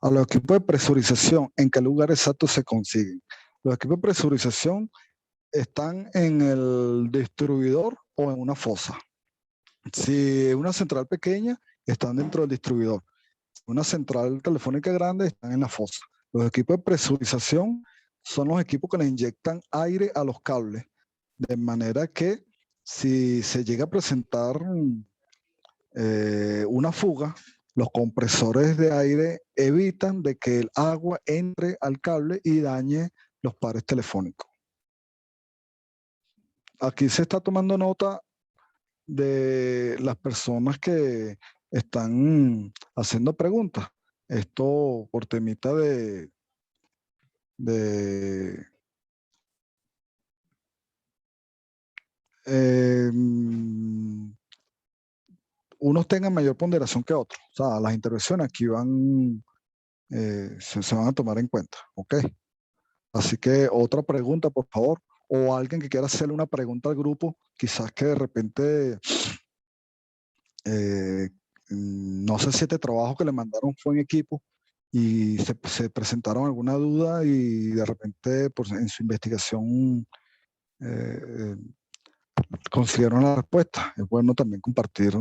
A los equipos de presurización, ¿en qué lugar exacto se consiguen? Los equipos de presurización están en el distribuidor o en una fosa. Si es una central pequeña, están dentro del distribuidor. Una central telefónica grande, están en la fosa. Los equipos de presurización son los equipos que le inyectan aire a los cables, de manera que si se llega a presentar una fuga, los compresores de aire evitan de que el agua entre al cable y dañe los pares telefónicos. Aquí se está tomando nota de las personas que están haciendo preguntas. Esto por temita de unos tengan mayor ponderación que otros. O sea, las intervenciones aquí se van a tomar en cuenta. ¿Ok? Así que otra pregunta, por favor. O alguien que quiera hacerle una pregunta al grupo, quizás que de repente, no sé si este trabajo que le mandaron fue en equipo y se presentaron alguna duda y de repente pues, en su investigación consiguieron la respuesta. Es bueno también compartir,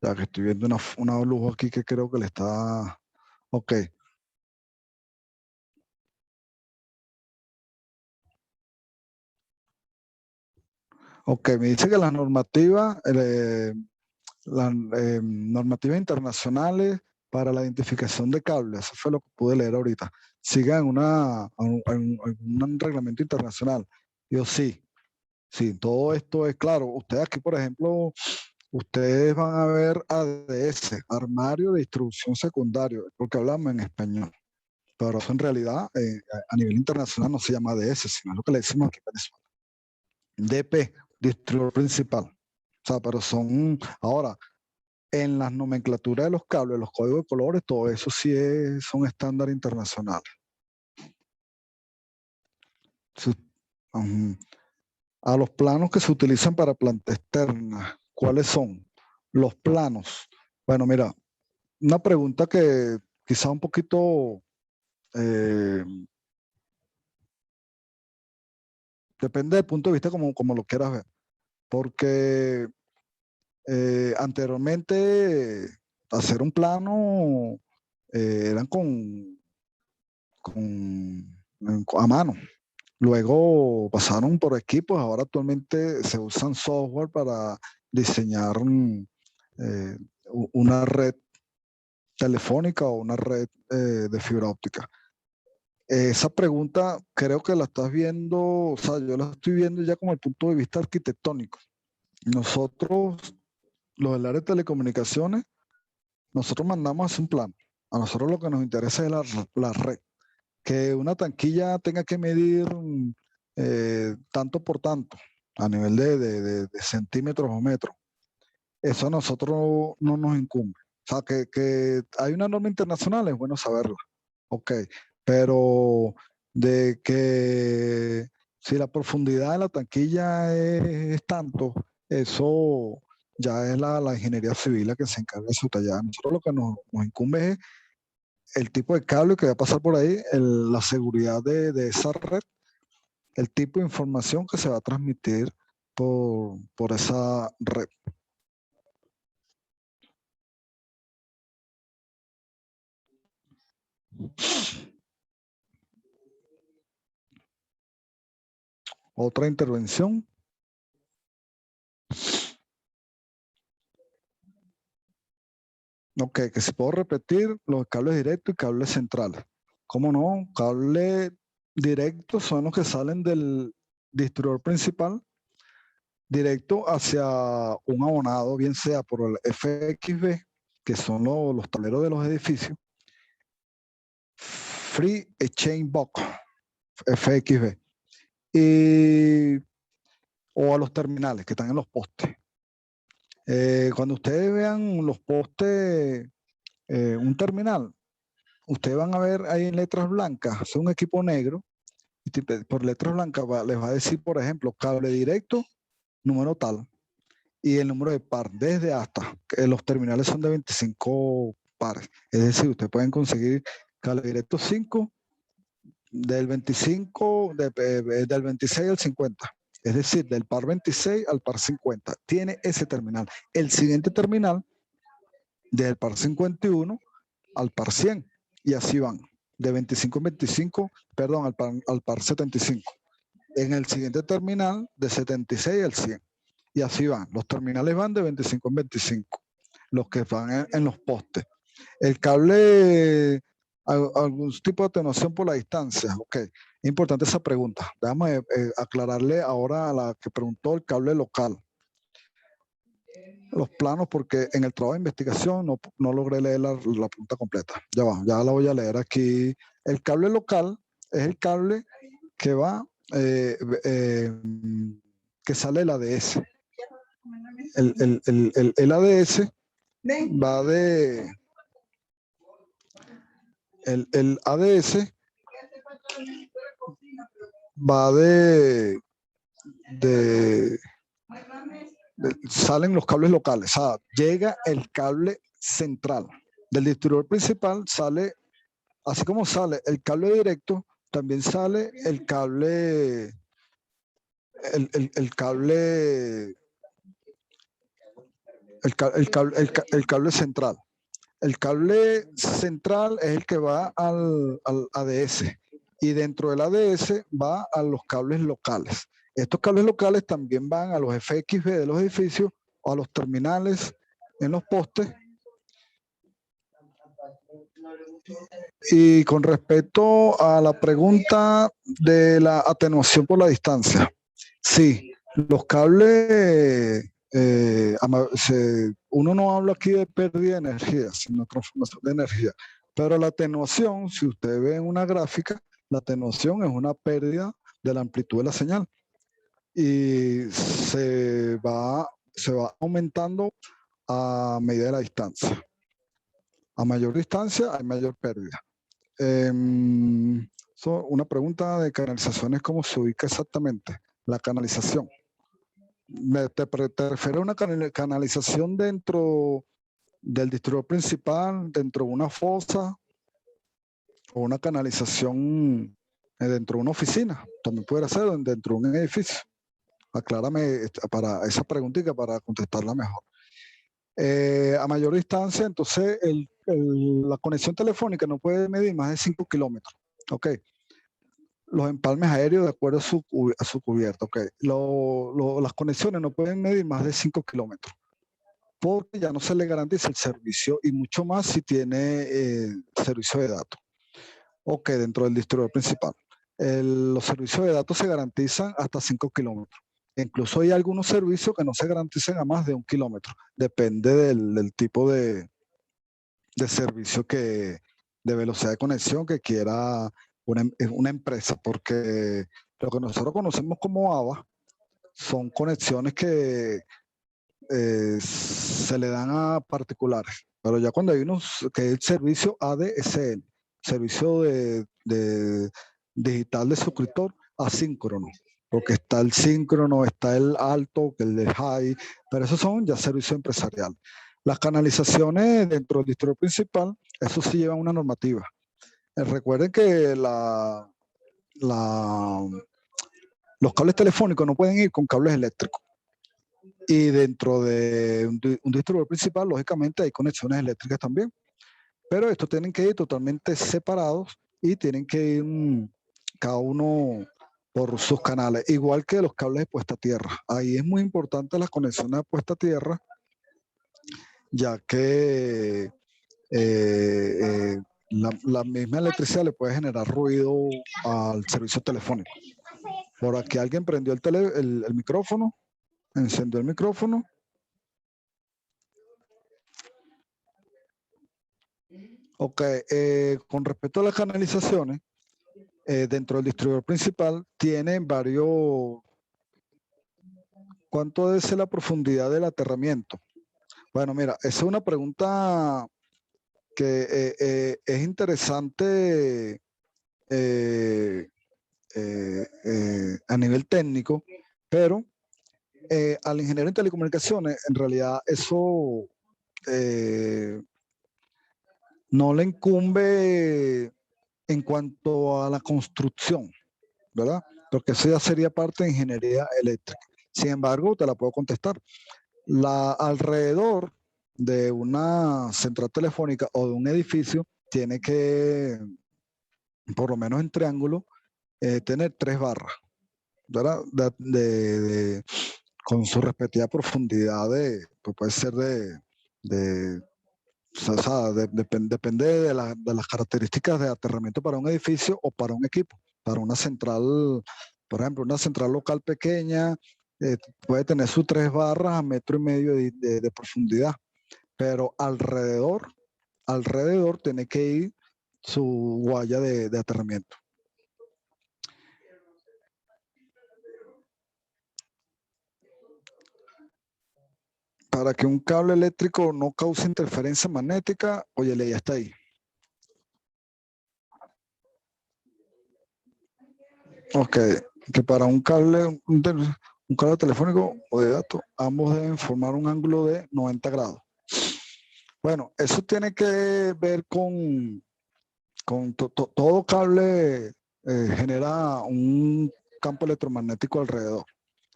ya que estoy viendo una lujo aquí que creo que le está... Ok. Ok, me dice que las normativas internacionales para la identificación de cables, eso fue lo que pude leer ahorita, sigan un reglamento internacional. Yo sí, todo esto es claro. Ustedes aquí, por ejemplo, ustedes van a ver ADS, armario de distribución secundario, porque hablamos en español. Pero eso en realidad a nivel internacional no se llama ADS, sino es lo que le decimos aquí en Venezuela. DP, distribuidor principal. O sea, pero ahora, en las nomenclaturas de los cables, los códigos de colores, todo eso sí son estándares internacionales. A los planos que se utilizan para planta externa, ¿cuáles son? Los planos. Bueno, mira, una pregunta que quizá un poquito depende del punto de vista como lo quieras ver. porque anteriormente hacer un plano eran a mano. Luego pasaron por equipos, ahora actualmente se usan software para diseñar una red telefónica o una red de fibra óptica. Esa pregunta creo que la estás viendo, o sea, yo la estoy viendo ya como el punto de vista arquitectónico. Nosotros, los del área de telecomunicaciones, nosotros mandamos a hacer un plan. A nosotros lo que nos interesa es la red. Que una tanquilla tenga que medir tanto por tanto, a nivel de centímetros o metros. Eso a nosotros no nos incumbe. O sea, que hay una norma internacional, es bueno saberla. Ok, pero de que si la profundidad de la tanquilla es tanto, eso ya es la ingeniería civil la que se encarga de su tallada. Nosotros lo que nos incumbe es el tipo de cable que va a pasar por ahí, la seguridad de esa red, el tipo de información que se va a transmitir por esa red. Otra intervención. Ok, que si puedo repetir los cables directos y cables centrales. ¿Cómo no? Cables directos son los que salen del distribuidor principal directo hacia un abonado, bien sea por el FXB, que son los tableros de los edificios, Free Exchange Box, FXB, o a los terminales que están en los postes. Cuando ustedes vean los postes, un terminal, ustedes van a ver ahí en letras blancas, es un equipo negro, y por letras blancas les va a decir, por ejemplo, cable directo, número tal, y el número de par, desde hasta, que los terminales son de 25 pares. Es decir, ustedes pueden conseguir cable directo 5, del 25, del 26 al 50. Es decir, del par 26 al par 50. Tiene ese terminal. El siguiente terminal, del par 51 al par 100. Y así van. De 25 en 25, perdón, al par 75. En el siguiente terminal, de 76 al 100. Y así van. Los terminales van de 25 en 25. Los que van en los postes. El cable, algún tipo de atenuación por la distancia. Ok, es importante esa pregunta. Déjame aclararle ahora a la que preguntó el cable local. Los planos, porque en el trabajo de investigación no logré leer la pregunta completa. Ya va, ya la voy a leer aquí. El cable local es el cable que va, que sale del ADS. El ADS va de... El ADS va salen los cables locales, o sea, llega el cable central del distribuidor principal, sale, así como sale el cable directo, también sale el cable, el cable central. El cable central es el que va al ADS, y dentro del ADS va a los cables locales. Estos cables locales también van a los FXB de los edificios o a los terminales en los postes. Y con respecto a la pregunta de la atenuación por la distancia, sí, los cables, uno no habla aquí de pérdida de energía, sino transformación de energía. Pero la atenuación, si usted ve en una gráfica, la atenuación es una pérdida de la amplitud de la señal. Y se va aumentando a medida de la distancia. A mayor distancia hay mayor pérdida. Una pregunta de canalizaciones, ¿cómo se ubica exactamente la canalización? ¿Te refieres a una canalización dentro del distribuidor principal, dentro de una fosa, o una canalización dentro de una oficina? También puede ser dentro de un edificio. Aclárame para esa preguntita para contestarla mejor. A mayor distancia, entonces la conexión telefónica no puede medir más de 5 kilómetros. Ok. Los empalmes aéreos de acuerdo a su cubierta. Ok. Las conexiones no pueden medir más de 5 kilómetros. Porque ya no se le garantiza el servicio y mucho más si tiene servicio de datos. Ok, dentro del distribuidor principal. Los servicios de datos se garantizan hasta 5 kilómetros. Incluso hay algunos servicios que no se garantizan a más de 1 kilómetro. Depende del tipo de servicio de velocidad de conexión que quiera una empresa. Porque lo que nosotros conocemos como AVA son conexiones que se le dan a particulares. Pero ya cuando hay unos que es el servicio ADSL, servicio de digital de suscriptor asíncrono, porque está el síncrono, está el alto, el de high, pero esos son ya servicios empresariales. Las canalizaciones dentro del distribuidor principal, eso sí lleva una normativa. Recuerden que los cables telefónicos no pueden ir con cables eléctricos. Y dentro de un distribuidor principal, lógicamente, hay conexiones eléctricas también. Pero estos tienen que ir totalmente separados y tienen que ir cada uno por sus canales, igual que los cables de puesta a tierra. Ahí es muy importante las conexiones de puesta a tierra, ya que la misma electricidad le puede generar ruido al servicio telefónico. Por aquí alguien prendió el micrófono, encendió el micrófono. Ok, con respecto a las canalizaciones, dentro del distribuidor principal tienen varios. ¿Cuánto es la profundidad del aterramiento? Bueno, mira, esa es una pregunta que es interesante a nivel técnico, pero al ingeniero en telecomunicaciones, en realidad eso no le incumbe en cuanto a la construcción, ¿verdad? Porque eso ya sería parte de ingeniería eléctrica. Sin embargo, te la puedo contestar. Alrededor de una central telefónica o de un edificio tiene que, por lo menos en triángulo, tener 3 barras, ¿verdad? Con su respectiva profundidad pues puede ser depende de las características de aterramiento para un edificio o para un equipo. Para una central, por ejemplo, una central local pequeña puede tener sus 3 barras a 1,5 metros de profundidad, pero alrededor tiene que ir su guaya de aterramiento. Para que un cable eléctrico no cause interferencia magnética, oye, ya está ahí. Ok, que para un cable telefónico o de datos, ambos deben formar un ángulo de 90 grados. Bueno, eso tiene que ver con todo cable genera un campo electromagnético alrededor.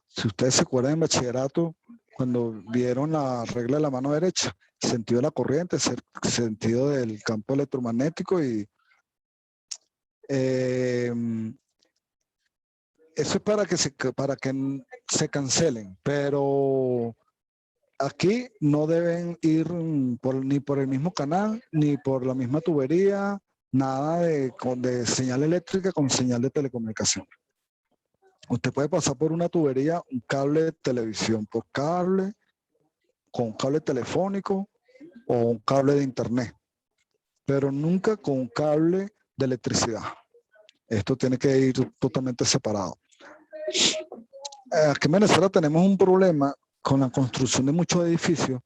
Si ustedes se acuerdan en bachillerato, cuando vieron la regla de la mano derecha, sentido de la corriente, sentido del campo electromagnético y eso es para que se cancelen, pero aquí no deben ir ni por el mismo canal, ni por la misma tubería, nada de señal eléctrica con señal de telecomunicación. Usted puede pasar por una tubería, un cable de televisión por cable, con un cable telefónico o un cable de internet, pero nunca con un cable de electricidad. Esto tiene que ir totalmente separado. Aquí en Venezuela tenemos un problema con la construcción de muchos edificios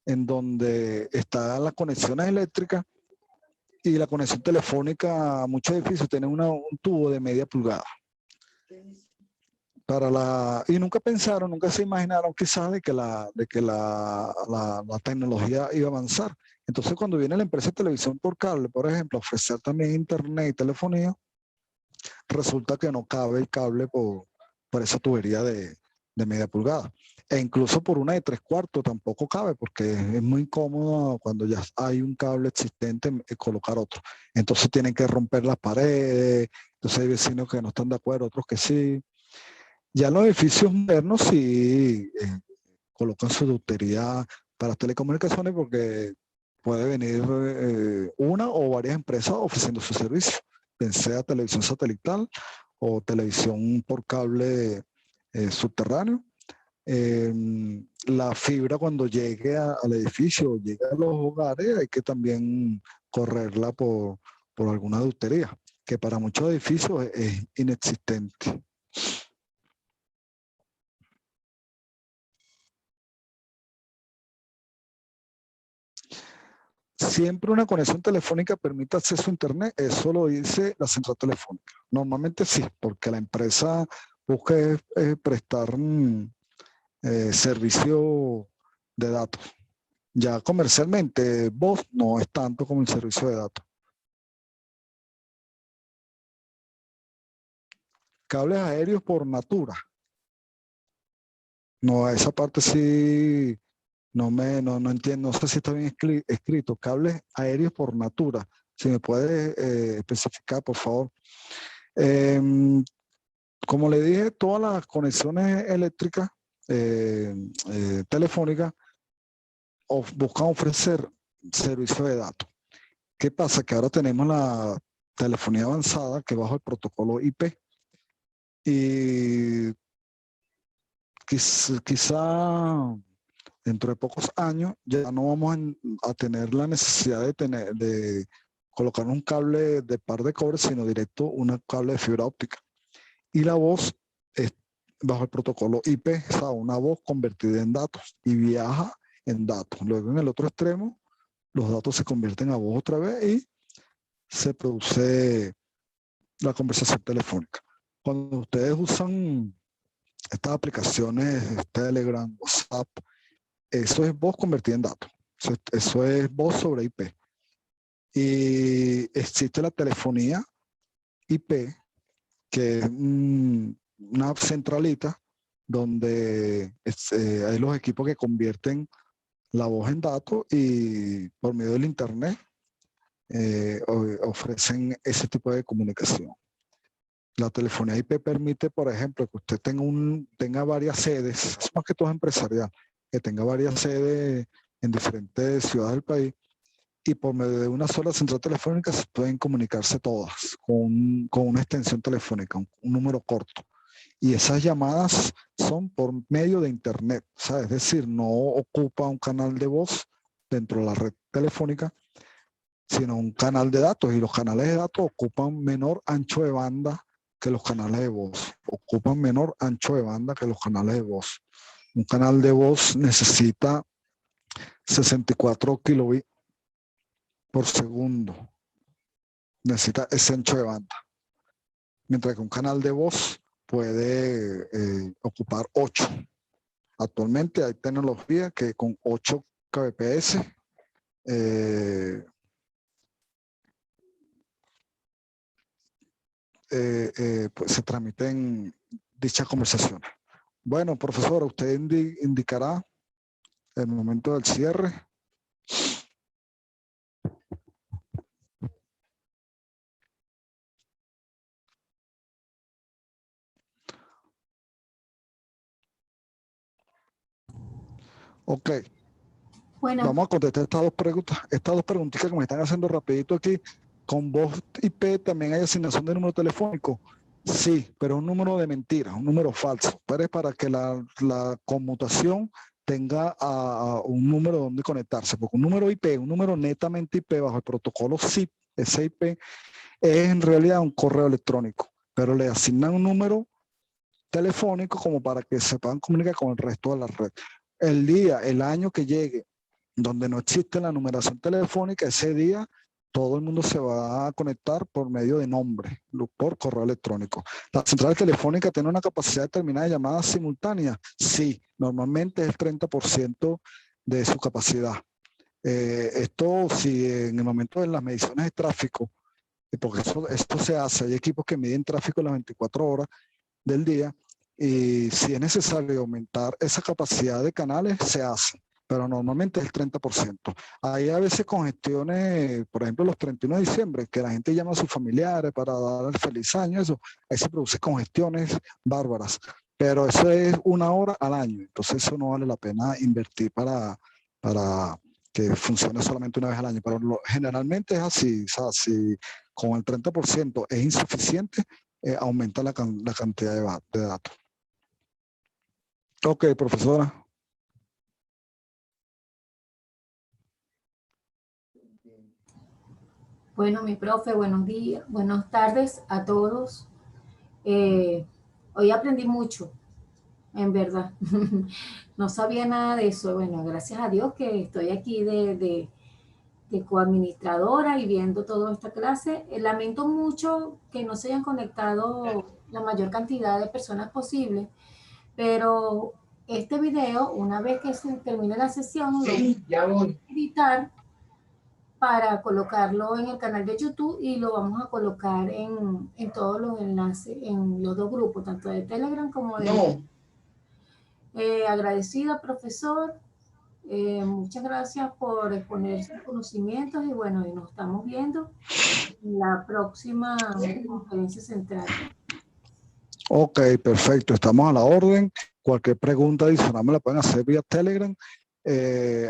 en donde están las conexiones eléctricas y la conexión telefónica a muchos edificios tienen un tubo de media pulgada. Y nunca pensaron, nunca se imaginaron quizás de que la tecnología iba a avanzar. Entonces cuando viene la empresa de televisión por cable, por ejemplo, a ofrecer también internet y telefonía, resulta que no cabe el cable por esa tubería de de media pulgada. E incluso por una de 3/4 tampoco cabe, porque es muy incómodo cuando ya hay un cable existente colocar otro. Entonces tienen que romper las paredes, entonces hay vecinos que no están de acuerdo, otros que sí. Ya en los edificios modernos sí colocan su ductería para telecomunicaciones, porque puede venir una o varias empresas ofreciendo su servicio, bien sea televisión satelital o televisión por cable subterráneo. La fibra, cuando llegue al edificio, llegue a los hogares, hay que también correrla por alguna ductería, que para muchos edificios es inexistente. Siempre una conexión telefónica permite acceso a Internet, eso lo dice la central telefónica. Normalmente sí, porque la empresa busca prestar servicio de datos. Ya comercialmente, voz no es tanto como el servicio de datos. Cables aéreos por natura. No, esa parte sí no entiendo, no sé si está bien escrito. Cables aéreos por natura. Si me puede especificar, por favor. Como le dije, todas las conexiones eléctricas, telefónicas, buscan ofrecer servicio de datos. ¿Qué pasa? Que ahora tenemos la telefonía avanzada que bajo el protocolo IP. Y quizá dentro de pocos años ya no vamos a tener la necesidad de colocar un cable de par de cobre, sino directo un cable de fibra óptica. Y la voz es bajo el protocolo IP, o sea, una voz convertida en datos y viaja en datos. Luego en el otro extremo, los datos se convierten a voz otra vez y se produce la conversación telefónica. Cuando ustedes usan estas aplicaciones, Telegram, WhatsApp, eso es voz convertida en datos. Eso es voz sobre IP. Y existe la telefonía IP, que es una centralita donde hay los equipos que convierten la voz en datos y por medio del internet ofrecen ese tipo de comunicación. La telefonía IP permite, por ejemplo, que usted tenga varias sedes, es más que todo empresarial, que tenga varias sedes en diferentes ciudades del país, y por medio de una sola central telefónica se pueden comunicarse todas con una extensión telefónica, un número corto. Y esas llamadas son por medio de internet, o sea, es decir, no ocupa un canal de voz dentro de la red telefónica, sino un canal de datos, y los canales de datos ocupan menor ancho de banda que los canales de voz. Ocupan menor ancho de banda que los canales de voz. Un canal de voz necesita 64 kilobits por segundo. Necesita ese ancho de banda. Mientras que un canal de voz puede ocupar 8. Actualmente hay tecnología que con 8 kbps pues se transmiten dichas conversaciones. Bueno, profesora, usted indicará el momento del cierre. Ok. Bueno. Vamos a contestar estas dos preguntitas que me están haciendo rapidito aquí. ¿Con voz IP también hay asignación de número telefónico? Sí, pero un número de mentira, un número falso. Pero es para que la conmutación tenga un número donde conectarse. Porque un número IP, un número netamente IP bajo el protocolo SIP, SIP, es en realidad un correo electrónico. Pero le asignan un número telefónico como para que se puedan comunicar con el resto de la red. El día, el año que llegue, donde no existe la numeración telefónica, ese día todo el mundo se va a conectar por medio de nombre, por correo electrónico. ¿La central telefónica tiene una capacidad determinada de llamadas simultáneas? Sí, normalmente es el 30% de su capacidad. Esto, si en el momento de las mediciones de tráfico, porque esto se hace, hay equipos que miden tráfico las 24 horas del día, y si es necesario aumentar esa capacidad de canales, se hace, pero normalmente es el 30%. Hay a veces congestiones, por ejemplo, los 31 de diciembre, que la gente llama a sus familiares para dar el feliz año, eso, ahí se produce congestiones bárbaras, pero eso es 1 hora al año, entonces eso no vale la pena invertir para que funcione solamente una vez al año, pero generalmente es así, o sea, si con el 30% es insuficiente, aumenta la cantidad de datos. Ok, profesora. Bueno, mi profe, buenos días, buenas tardes a todos. Hoy aprendí mucho, en verdad. No sabía nada de eso. Bueno, gracias a Dios que estoy aquí de coadministradora y viendo toda esta clase. Lamento mucho que no se hayan conectado la mayor cantidad de personas posible, pero este video, una vez que se termine la sesión, lo voy a editar para colocarlo en el canal de YouTube y lo vamos a colocar en todos los enlaces, en los dos grupos, tanto de Telegram como de... agradecida, profesor. Muchas gracias por exponer sus conocimientos y bueno, y nos estamos viendo en la próxima conferencia central. Ok, perfecto. Estamos a la orden. Cualquier pregunta adicional me la pueden hacer vía Telegram.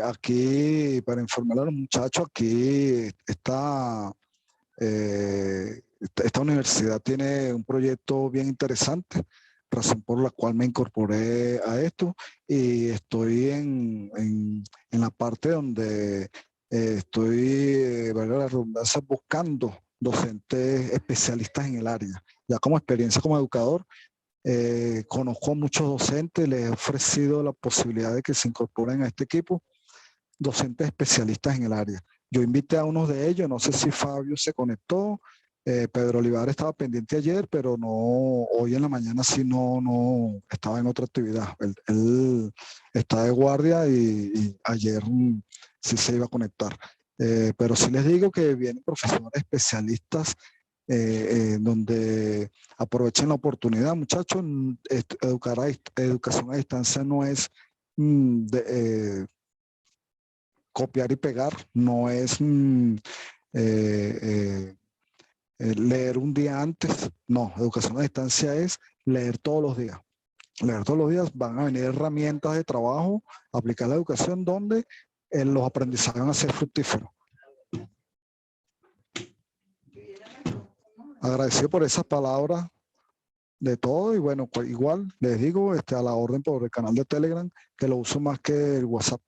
Aquí, para informar a los muchachos, aquí esta universidad tiene un proyecto bien interesante, razón por la cual me incorporé a esto y estoy en la parte donde estoy, valga la redundancia, buscando docentes especialistas en el área. Ya como experiencia como educador, conozco a muchos docentes, les he ofrecido la posibilidad de que se incorporen a este equipo, docentes especialistas en el área. Yo invité a unos de ellos, no sé si Fabio se conectó, Pedro Olivares estaba pendiente ayer, pero no, hoy en la mañana sí no estaba en otra actividad. Él está de guardia y ayer sí se iba a conectar. Pero sí les digo que vienen profesores especialistas donde aprovechen la oportunidad, muchachos. Educación a distancia no es copiar y pegar, no es leer un día antes, no, educación a distancia es leer todos los días. Leer todos los días, van a venir herramientas de trabajo, aplicar la educación donde los aprendizajes van a ser fructíferos. Agradecido por esas palabras de todo y bueno, pues igual les digo a la orden por el canal de Telegram, que lo uso más que el WhatsApp.